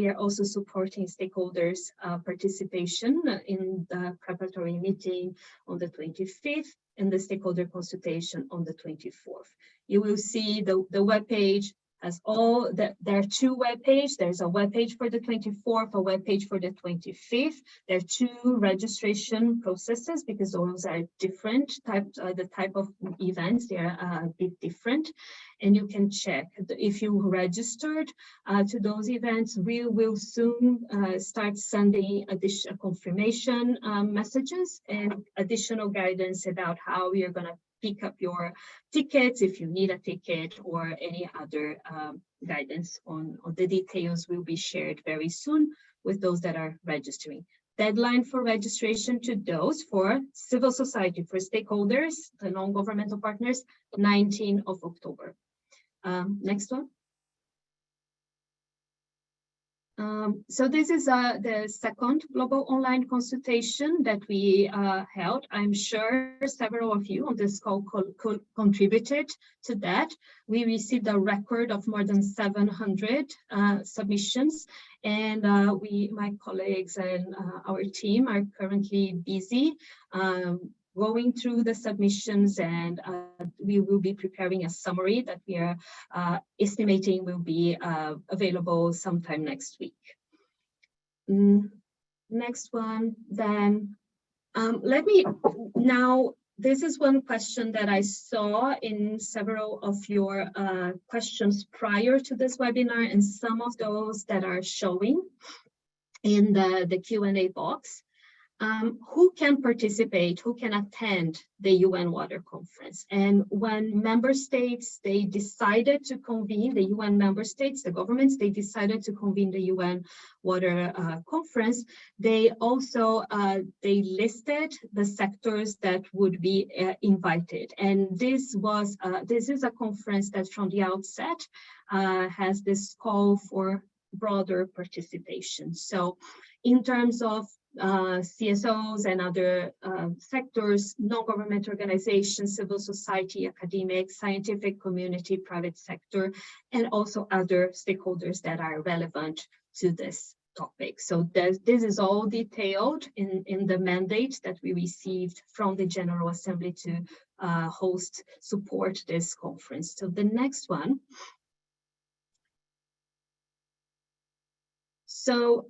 are also supporting stakeholders' participation in the preparatory meeting on the 25th and the stakeholder consultation on the 24th. You will see the webpage has all there are two web pages. There's a web page for the 24th, a web page for the 25th. There are two registration processes because those are different types. The type of events, they are a bit different, and you can check if you registered to those events. We will soon start sending additional confirmation messages and additional guidance about how we are going to pick up your tickets if you need a ticket, or any other guidance on the details will be shared very soon with those that are registering. Deadline for registration to those for civil society, for stakeholders, the non-governmental partners, 19th of October. Next one. So this is the second global online consultation that we held. I'm sure several of you on this call contributed to that. We received a record of more than 700 submissions, and my colleagues and our team are currently busy going through the submissions, and we will be preparing a summary that we are estimating will be available sometime next week. Next one, then. Let me now, this is one question that I saw in several of your questions prior to this webinar, and some of those that are showing in the Q&A box. Who can participate, who can attend the UN Water Conference? And when member states, they decided to convene, the UN member states, the governments, they decided to convene the UN Water Conference, they also, they listed the sectors that would be invited. And this is a conference that from the outset has this call for broader participation. So in terms of CSOs and other sectors, non-government organizations, civil society, academic, scientific community, private sector, and also other stakeholders that are relevant to this topic. So this is all detailed in the mandate that we received from the General Assembly to support this conference. So the next one. So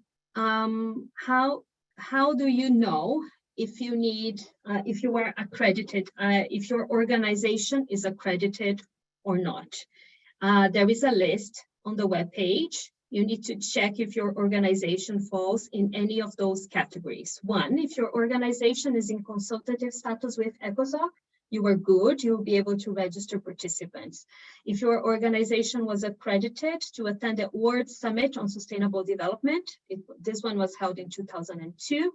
how do you know if you need, if you are accredited, if your organization is accredited or not? There is a list on the webpage. You need to check if your organization falls in any of those categories. One, if your organization is in consultative status with ECOSOC, you are good, you'll be able to register participants. If your organization was accredited to attend the World Summit on Sustainable Development, this one was held in 2002,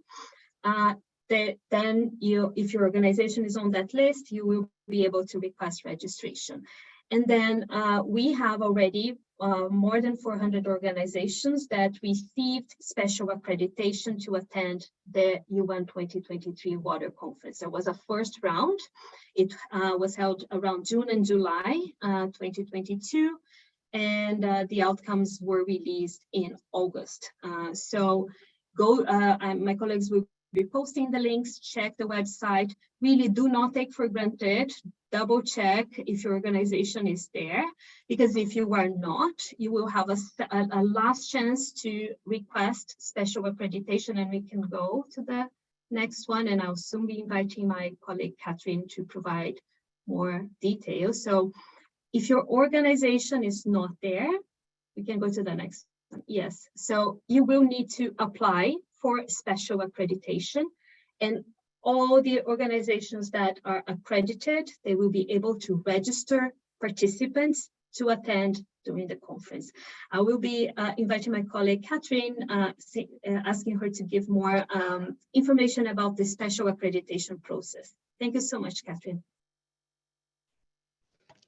then if your organization is on that list, you will be able to request registration. And then we have already more than 400 organizations that received special accreditation to attend the UN 2023 Water Conference. There was a first round. It was held around June and July 2022, and the outcomes were released in August. So my colleagues will be posting the links, check the website. Really do not take for granted, double check if your organization is there, because if you are not, you will have a last chance to request special accreditation, and we can go to the next one, and I'll soon be inviting my colleague Catherine to provide more details. So if your organization is not there, we can go to the next one. Yes, so you will need to apply for special accreditation, and all the organizations that are accredited, they will be able to register participants to attend during the conference. I will be inviting my colleague Catherine, asking her to give more information about the special accreditation process. Thank you so much, Catherine.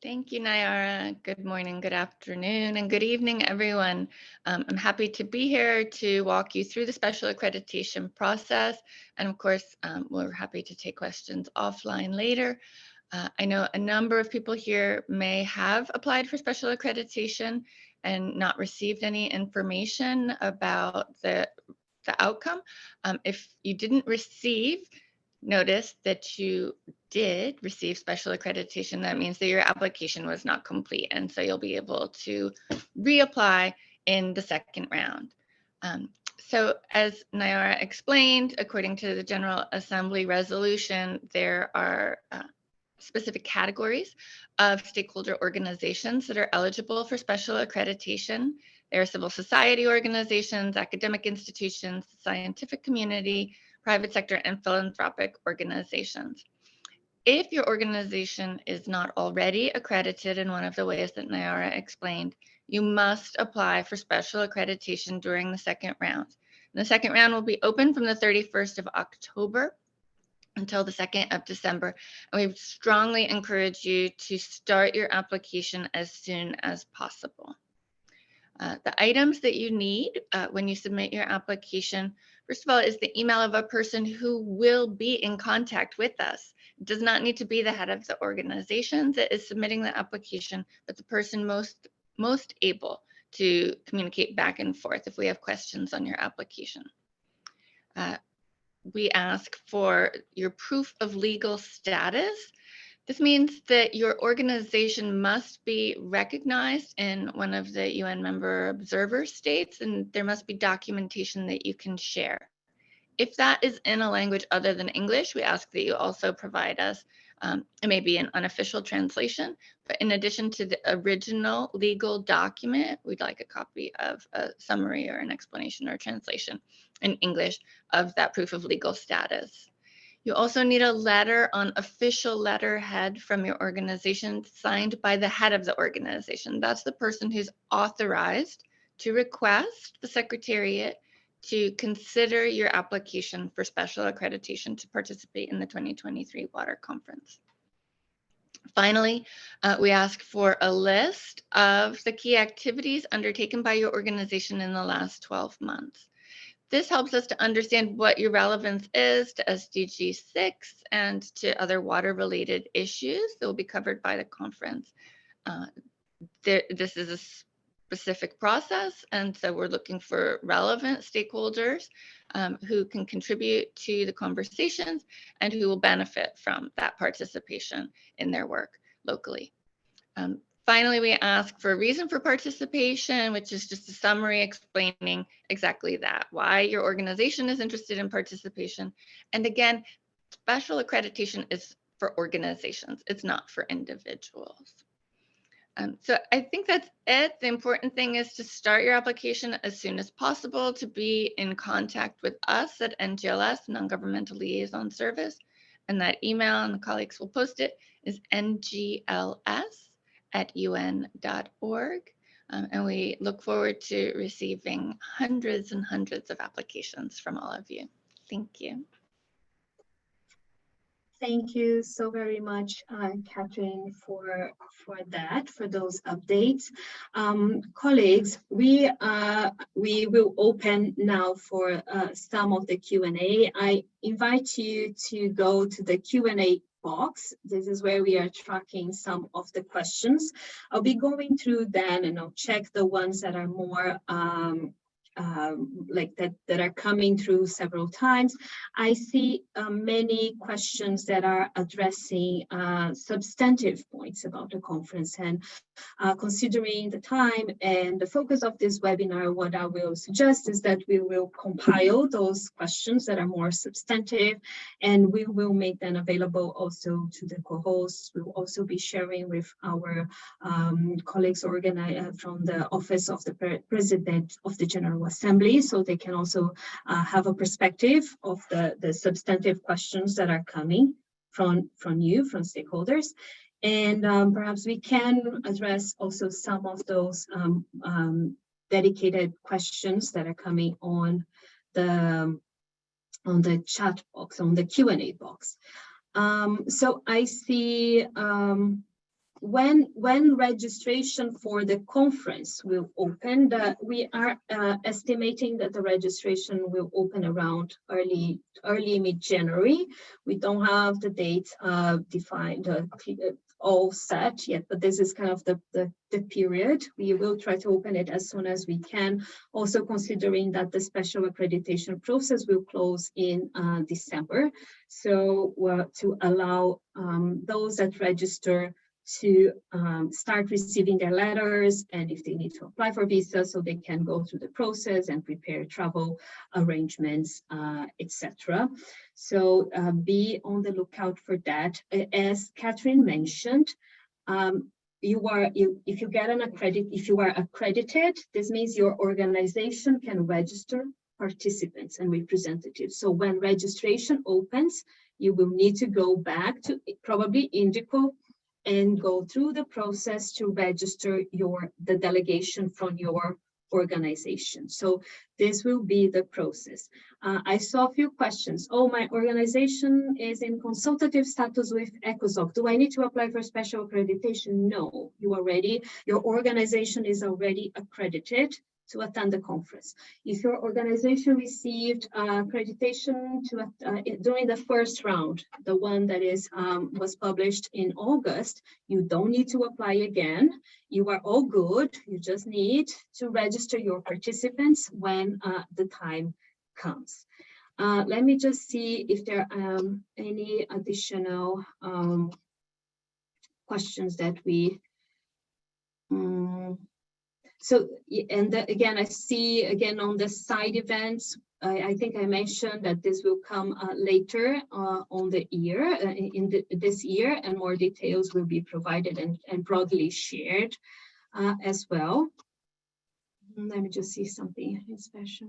Thank you, Nayara. Good morning, good afternoon, and good evening, everyone. I'm happy to be here to walk you through the special accreditation process. And of course, we're happy to take questions offline later. I know a number of people here may have applied for special accreditation and not received any information about the outcome. If you didn't receive, notice that you did receive special accreditation. That means that your application was not complete, and so you'll be able to reapply in the second round. So as Nayara explained, according to the General Assembly resolution, there are specific categories of stakeholder organizations that are eligible for special accreditation. There are civil society organizations, academic institutions, scientific community, private sector, and philanthropic organizations. If your organization is not already accredited in one of the ways that Nayara explained, you must apply for special accreditation during the second round. And the second round will be open from the 31st of October until the 2nd of December. And we strongly encourage you to start your application as soon as possible. The items that you need when you submit your application, first of all, is the email of a person who will be in contact with us. It does not need to be the head of the organization that is submitting the application, but the person most able to communicate back and forth if we have questions on your application. We ask for your proof of legal status. This means that your organization must be recognized in one of the UN member observer states, and there must be documentation that you can share. If that is in a language other than English, we ask that you also provide us, it may be an unofficial translation, but in addition to the original legal document, we'd like a copy of a summary or an explanation or translation in English of that proof of legal status. You also need a letter on official letterhead from your organization signed by the head of the organization. That's the person who's authorized to request the Secretariat to consider your application for special accreditation to participate in the 2023 Water Conference. Finally, we ask for a list of the key activities undertaken by your organization in the last 12 months. This helps us to understand what your relevance is to SDG 6 and to other water-related issues that will be covered by the conference. This is a specific process, and so we're looking for relevant stakeholders who can contribute to the conversations and who will benefit from that participation in their work locally. Finally, we ask for a reason for participation, which is just a summary explaining exactly that, why your organization is interested in participation. And again, special accreditation is for organizations, it's not for individuals. So I think that's it. The important thing is to start your application as soon as possible, to be in contact with us at NGLS, Non-Governmental Liaison Service. And that email, and the colleagues will post it, is ngls@un.org. And we look forward to receiving hundreds and hundreds of applications from all of you. Thank you. Thank you so very much, Catherine, for those updates. Colleagues, we will open now for some of the Q&A. I invite you to go to the Q&A box. This is where we are tracking some of the questions. I'll be going through them, and I'll check the ones that are more that are coming through several times. I see many questions that are addressing substantive points about the conference, and considering the time and the focus of this webinar, what I will suggest is that we will compile those questions that are more substantive, and we will make them available also to the co-hosts. We will also be sharing with our colleagues from the Office of the President of the General Assembly, so they can also have a perspective of the substantive questions that are coming from you, from stakeholders. And perhaps we can address also some of those dedicated questions that are coming on the chat box, on the Q&A box. So I see when registration for the conference will open, we are estimating that the registration will open around early mid-January. We don't have the date defined, all set yet, but this is kind of the period. We will try to open it as soon as we can, also considering that the special accreditation process will close in December. So to allow those that register to start receiving their letters, and if they need to apply for visa, so they can go through the process and prepare travel arrangements, etc. So be on the lookout for that. As Catherine mentioned, if you are accredited, this means your organization can register participants and representatives. So when registration opens, you will need to go back to probably Indico and go through the process to register the delegation from your organization. So this will be the process. I saw a few questions. Oh, my organization is in consultative status with ECOSOC. Do I need to apply for special accreditation? No, your organization is already accredited to attend the conference. If your organization received accreditation during the first round, the one that was published in August, you don't need to apply again. You are all good. You just need to register your participants when the time comes. Let me just see if there are any additional questions that we So, and again, I see again on the side events, I think I mentioned that this will come later on the year, this year, and more details will be provided and broadly shared as well. Let me just see something special.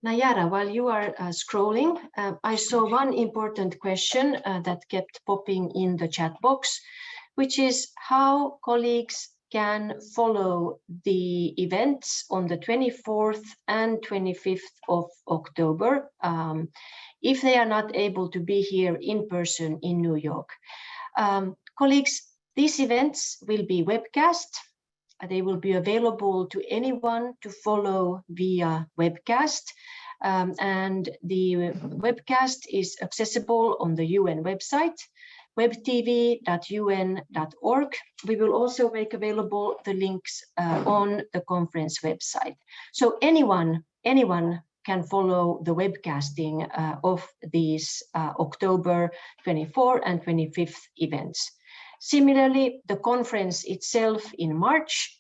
Nayara, while you are scrolling, I saw one important question that kept popping in the chat box, which is how colleagues can follow the events on the 24th and 25th of October if they are not able to be here in person in New York. Colleagues, these events will be webcast. They will be available to anyone to follow via webcast. And the webcast is accessible on the UN website, webtv.un.org. We will also make available the links on the conference website. So anyone can follow the webcasting of these October 24 and 25th events. Similarly, the conference itself in March,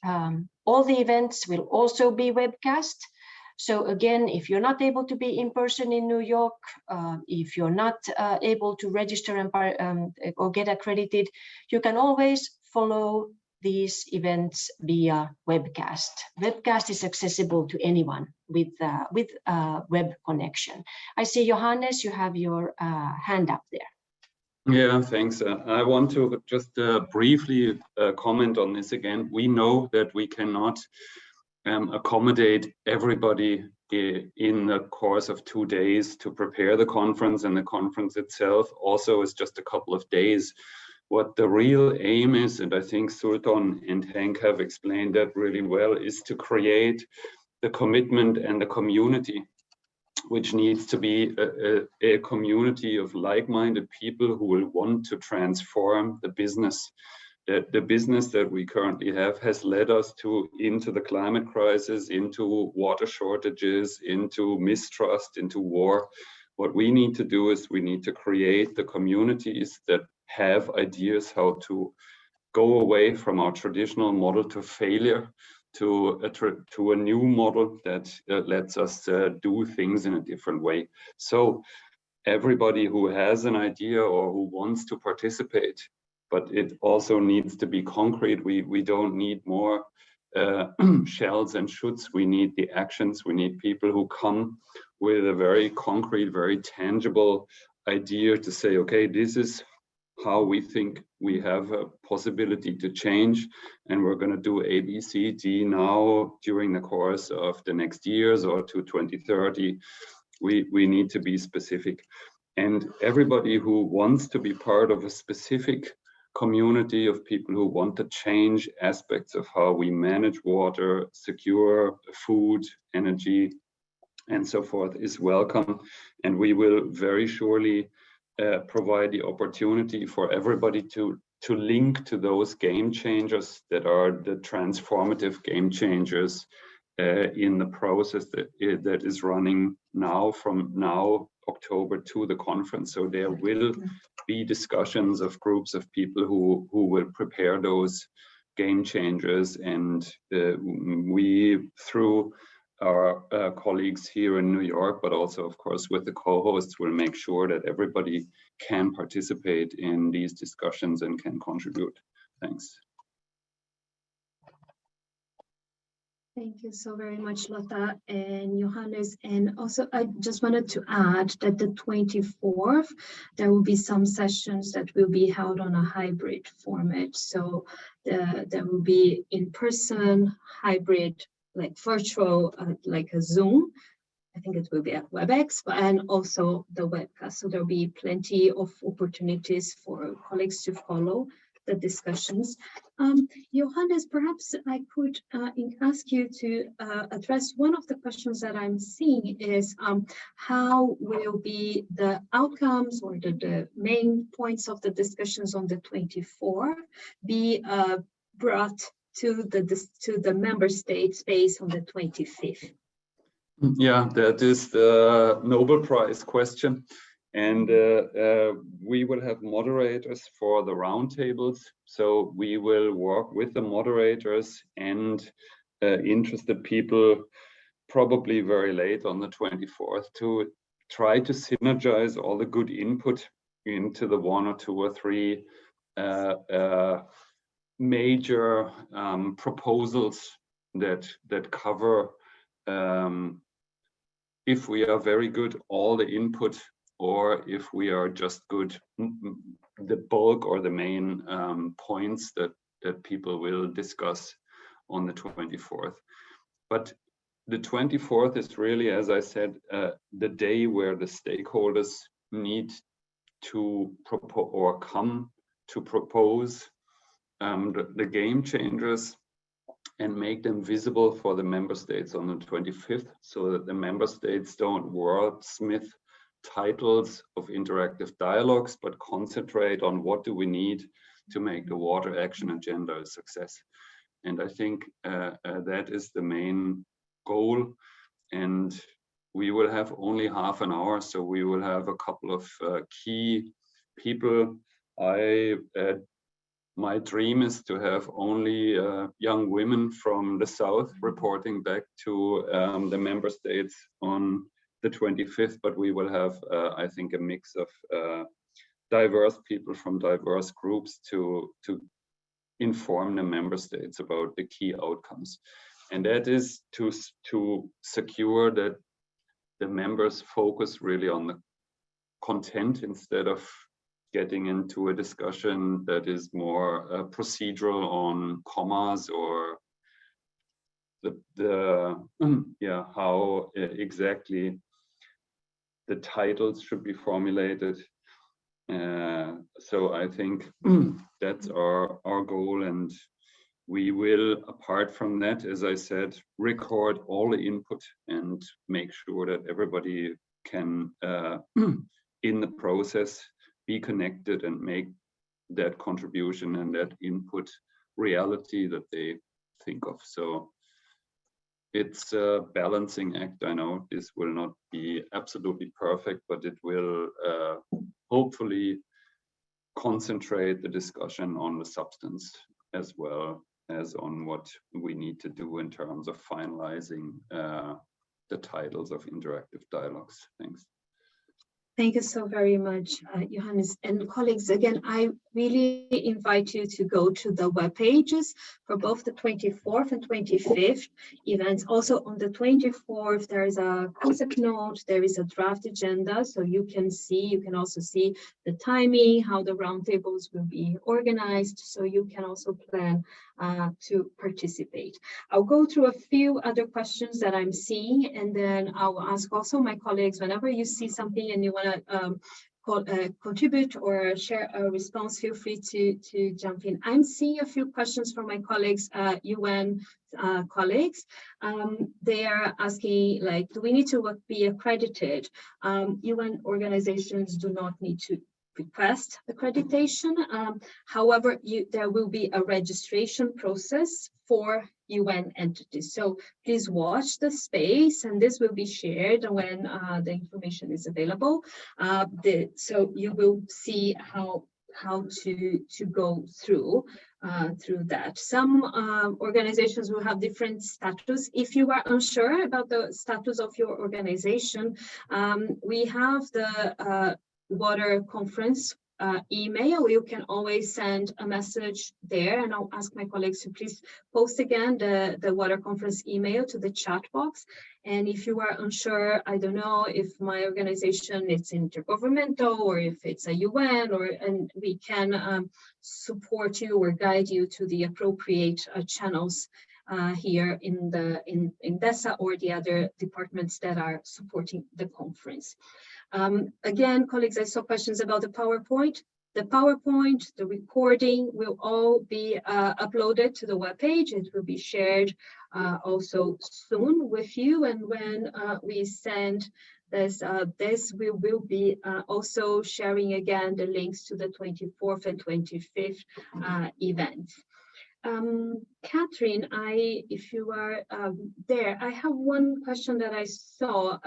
all the events will also be webcast. So again, if you're not able to be in person in New York, if you're not able to register or get accredited, you can always follow these events via webcast. Webcast is accessible to anyone with web connection. I see, Johannes, you have your hand up there. Yeah, thanks. I want to just briefly comment on this again. We know that we cannot accommodate everybody in the course of 2 days to prepare the conference, and the conference itself also is just a couple of days. What the real aim is, and I think Sultan and Hank have explained that really well, is to create the commitment and the community, which needs to be a community of like-minded people who will want to transform the business the business that we currently have has led us into the climate crisis, into water shortages, into mistrust, into war. What we need to do is we need to create the communities that have ideas how to go away from our traditional model to failure, to a new model that lets us do things in a different way. So everybody who has an idea or who wants to participate, but it also needs to be concrete. We don't need more shells and shoulds. We need the actions. We need people who come with a very concrete, very tangible idea to say, okay, this is how we think we have a possibility to change, and we're going to do A, B, C, D now during the course of the next years or to 2030. We need to be specific. And everybody who wants to be part of a specific community of people who want to change aspects of how we manage water, secure food, energy, and so forth is welcome. And we will very surely provide the opportunity for everybody to link to those game changers that are the transformative game changers in the process that is running now, from now October to the conference. So there will be discussions of groups of people who will prepare those game changers, and we, through our colleagues here in New York, but also of course with the co-hosts, will make sure that everybody can participate in these discussions and can contribute. Thanks. Thank you so very much, Lotta and Johannes. And also, I just wanted to add that the 24th, there will be some sessions that will be held on a hybrid format. So there will be in-person, hybrid, like virtual, like a Zoom. I think it will be at WebEx, and also the webcast. So there'll be plenty of opportunities for colleagues to follow the discussions. Johannes, perhaps I could ask you to address one of the questions that I'm seeing is how will be the outcomes or the main points of the discussions on the 24th be brought to the member state space on the 25th? Yeah, that is the Nobel Prize question. And we will have moderators for the roundtables. So we will work with the moderators and interested people probably very late on the 24th to try to synergize all the good input into the 1 or 2 or 3 major proposals that cover, if we are very good, all the input, or if we are just good, the bulk or the main points that people will discuss on the 24th. But the 24th is really, as I said, the day where the stakeholders need to propose or come to propose the game changers and make them visible for the member states on the 25th, so that the member states don't wordsmith titles of interactive dialogues, but concentrate on what do we need to make the water action agenda a success. And I think that is the main goal. And we will have only half an hour, so we will have a couple of key people. My dream is to have only young women from the South reporting back to the member states on the 25th, but we will have, I think, a mix of diverse people from diverse groups to inform the member states about the key outcomes. And that is to secure that the members focus really on the content instead of getting into a discussion that is more procedural on commas or how exactly the titles should be formulated. So I think that's our goal, and we will, apart from that, as I said, record all the input and make sure that everybody can, in the process, be connected and make that contribution and that input reality that they think of. So it's a balancing act. I know this will not be absolutely perfect, but it will hopefully concentrate the discussion on the substance as well as on what we need to do in terms of finalizing the titles of interactive dialogues. Thanks. Thank you so very much, Johannes. And colleagues, again, I really invite you to go to the web pages for both the 24th and 25th events. Also on the 24th, there is a concept note, there is a draft agenda, so you can also see the timing, how the roundtables will be organized, so you can also plan to participate. I'll go through a few other questions that I'm seeing, and then I'll ask also my colleagues, whenever you see something and you want to contribute or share a response, feel free to jump in. I'm seeing a few questions from my colleagues, UN colleagues. They are asking, like, do we need to be accredited? UN organizations do not need to request accreditation. However, there will be a registration process for UN entities. So please watch the space, and this will be shared when the information is available. So you will see how to go through that. Some organizations will have different status. If you are unsure about the status of your organization, we have the Water Conference email. You can always send a message there, and I'll ask my colleagues to please post again the Water Conference email to the chat box. And if you are unsure, I don't know if my organization is intergovernmental or if it's a UN, and we can support you or guide you to the appropriate channels here in DESA or the other departments that are supporting the conference. Again, colleagues, I saw questions about the PowerPoint. The PowerPoint, the recording will all be uploaded to the webpage. It will be shared also soon with you. And when we send this, we will be also sharing again the links to the 24th and 25th events. Catherine, if you are there, I have one question that I saw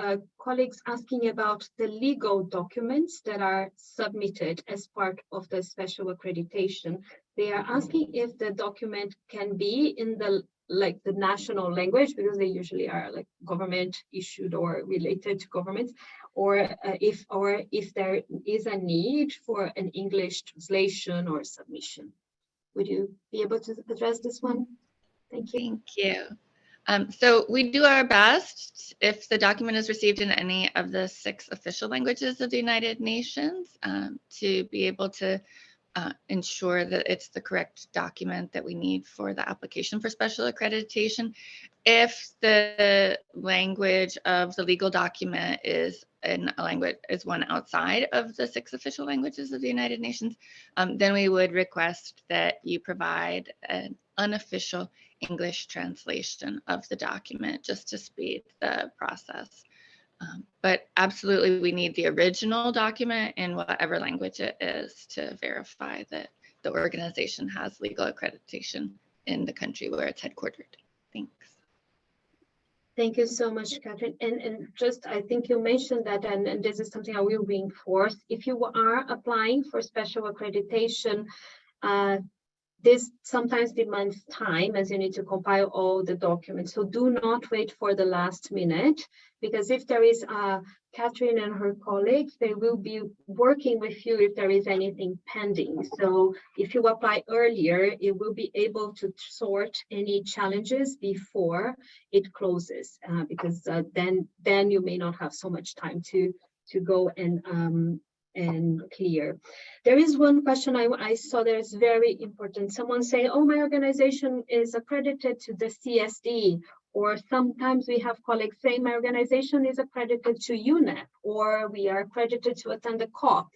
colleagues asking about the legal documents that are submitted as part of the special accreditation. They are asking if the document can be in the national language, because they usually are like government issued or related to governments, or if there is a need for an English translation or submission. Would you be able to address this one? Thank you. Thank you. So we do our best if the document is received in any of the 6 official languages of the United Nations to be able to ensure that it's the correct document that we need for the application for special accreditation. If the language of the legal document is one outside of the 6 official languages of the United Nations, then we would request that you provide an unofficial English translation of the document just to speed the process. But absolutely, we need the original document in whatever language it is to verify that the organization has legal accreditation in the country where it's headquartered. Thanks. Thank you so much, Catherine. And just, I think you mentioned that, and this is something I will reinforce. If you are applying for special accreditation, this sometimes demands time, as you need to compile all the documents. So do not wait for the last minute, because if there is Catherine and her colleagues, they will be working with you if there is anything pending. So if you apply earlier, it will be able to sort any challenges before it closes, because then you may not have so much time to go and clear. There is one question I saw that is very important. Someone say, oh, my organization is accredited to the CSD, or sometimes we have colleagues saying my organization is accredited to UNEP, or we are accredited to attend a COP.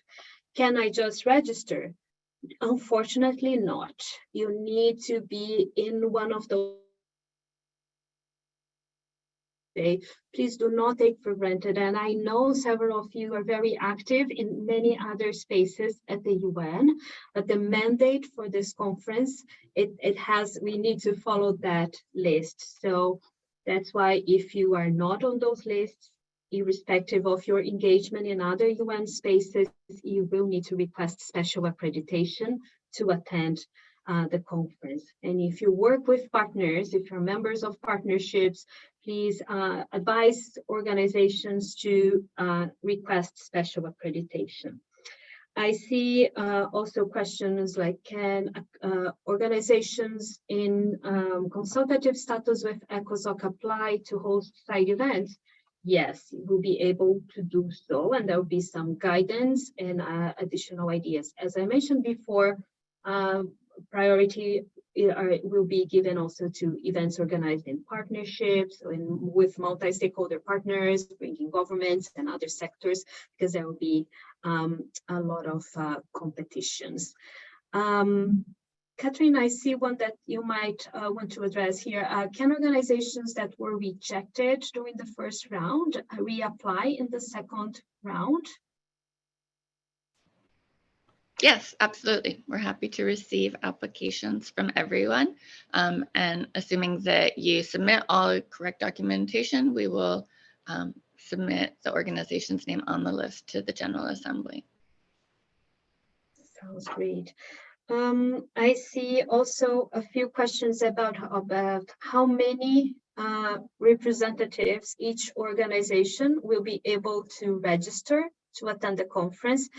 Can I just register? Unfortunately not. You need to be in one of those today, please do not take for granted. And I know several of you are very active in many other spaces at the UN, but the mandate for this conference, we need to follow that list. So that's why if you are not on those lists, irrespective of your engagement in other UN spaces, you will need to request special accreditation to attend the conference. And if you work with partners, if you're members of partnerships, please advise organizations to request special accreditation. I see also questions like, can organizations in consultative status with ECOSOC apply to host side events? Yes, we'll be able to do so, and there will be some guidance and additional ideas. As I mentioned before, priority will be given also to events organized in partnerships with multi-stakeholder partners, bringing governments and other sectors, because there will be a lot of competitions. Catherine, I see one that you might want to address here. Can organizations that were rejected during the first round reapply in the second round? Yes, absolutely. We're happy to receive applications from everyone. And assuming that you submit all correct documentation, we will submit the organization's name on the list to the General Assembly. Sounds great. I see also a few questions about how many representatives each organization will be able to register to attend the conference.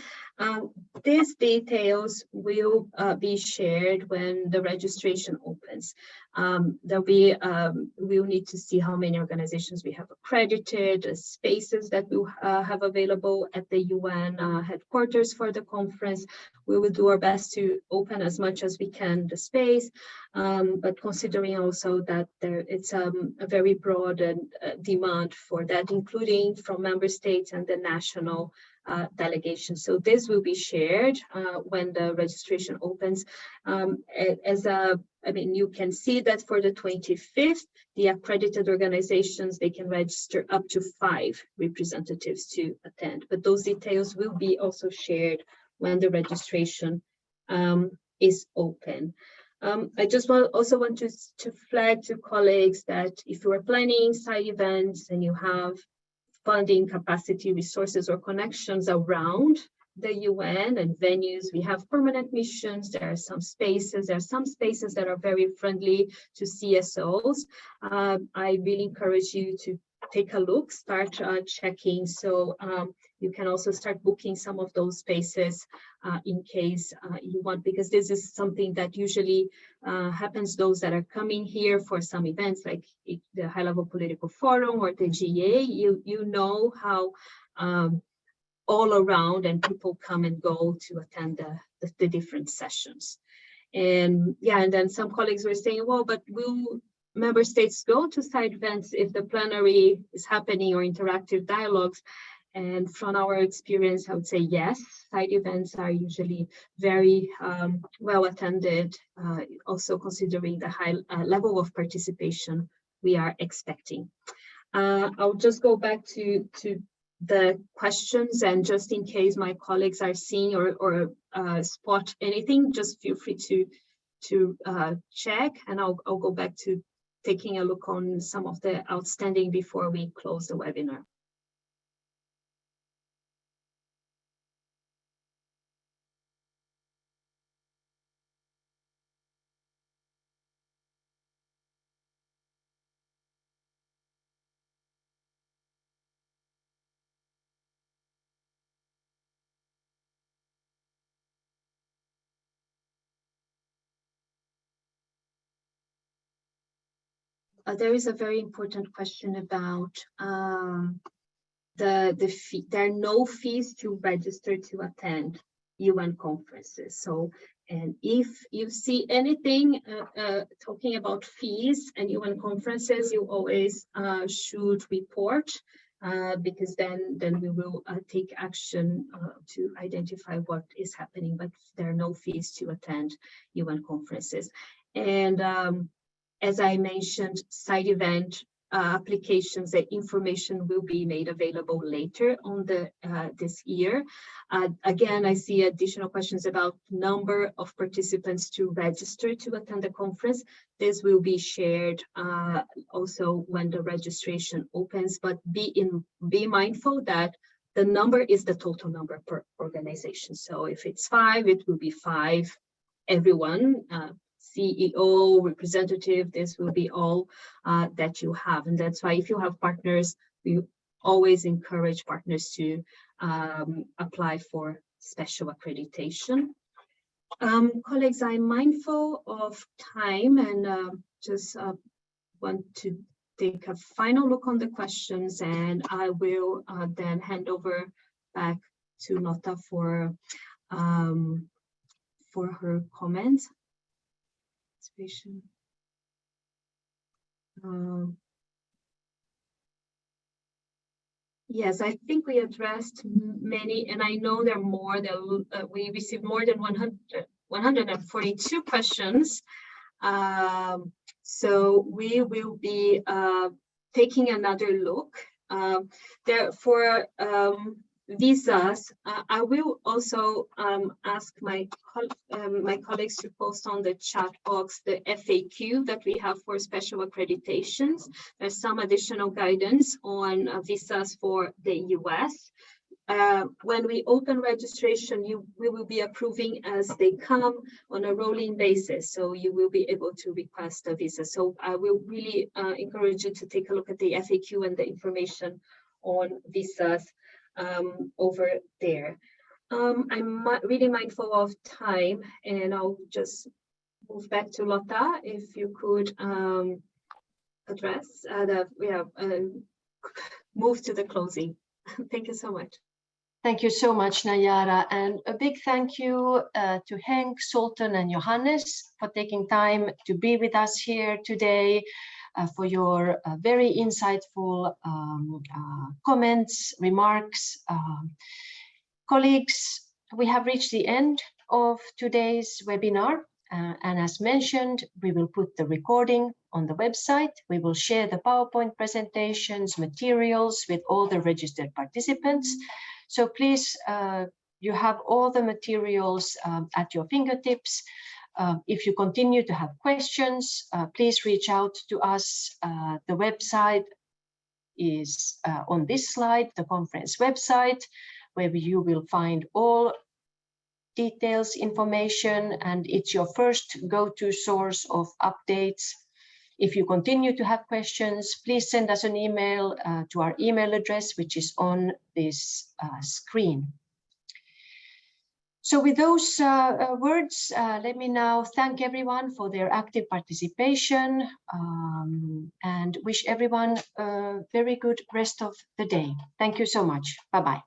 These details will be shared when the registration opens. We'll need to see how many organizations we have accredited, spaces that we'll have available at the UN headquarters for the conference. We will do our best to open as much as we can the space, but considering also that it's a very broad demand for that, including from member states and the national delegation. So this will be shared when the registration opens. You can see that for the 25th, the accredited organizations, they can register up to 5 representatives to attend, but those details will be also shared when the registration is open. I just also want to flag to colleagues that if you are planning side events and you have funding, capacity, resources, or connections around the UN and venues, we have permanent missions. There are some spaces that are very friendly to CSOs. I really encourage you to take a look, start checking. So you can also start booking some of those spaces in case you want, because this is something that usually happens, those that are coming here for some events like the High Level Political Forum or the GA, you know how all around and people come and go to attend the different sessions. And yeah, and then some colleagues were saying, well, but will member states go to side events if the plenary is happening or interactive dialogues? And from our experience, I would say yes, side events are usually very well attended, also considering the high level of participation we are expecting. I'll just go back to the questions, and just in case my colleagues are seeing or spot anything, just feel free to check, and I'll go back to taking a look on some of the outstanding before we close the webinar. There is a very important question about the fee. There are no fees to register to attend UN conferences. So, and if you see anything talking about fees and UN conferences, you always should report, because then we will take action to identify what is happening. But there are no fees to attend UN conferences. And as I mentioned, side event applications, the information will be made available later on this year. Again, I see additional questions about number of participants to register to attend the conference. This will be shared also when the registration opens, but be mindful that the number is the total number per organization. So if it's 5, it will be 5, everyone, CEO, representative, this will be all that you have. And that's why if you have partners, we always encourage partners to apply for special accreditation. Colleagues, I'm mindful of time and just want to take a final look on the questions, and I will then hand over back to Lotta for her comments. Yes, I think we addressed many, and I know there are more. We received more than 142 questions. So we will be taking another look. For visas, I will also ask my colleagues to post on the chat box the FAQ that we have for special accreditations. There's some additional guidance on visas for the US. When we open registration, we will be approving as they come on a rolling basis. So you will be able to request a visa. So I will really encourage you to take a look at the FAQ and the information on visas over there. I'm really mindful of time, and I'll just move back to Lotta if you could address move to the closing. Thank you so much. Thank you so much, Nayara, and a big thank you to Henk, Sultan, and Johannes for taking time to be with us here today, for your very insightful comments, remarks. Colleagues, we have reached the end of today's webinar, and as mentioned, we will put the recording on the website. We will share the PowerPoint presentations, materials with all the registered participants. So please, you have all the materials at your fingertips. If you continue to have questions, please reach out to us. The website is on this slide, the conference website, where you will find all details, information, and it's your first go-to source of updates. If you continue to have questions, please send us an email to our email address, which is on this screen. So with those words, let me now thank everyone for their active participation and wish everyone a very good rest of the day. Thank you so much. Bye-bye.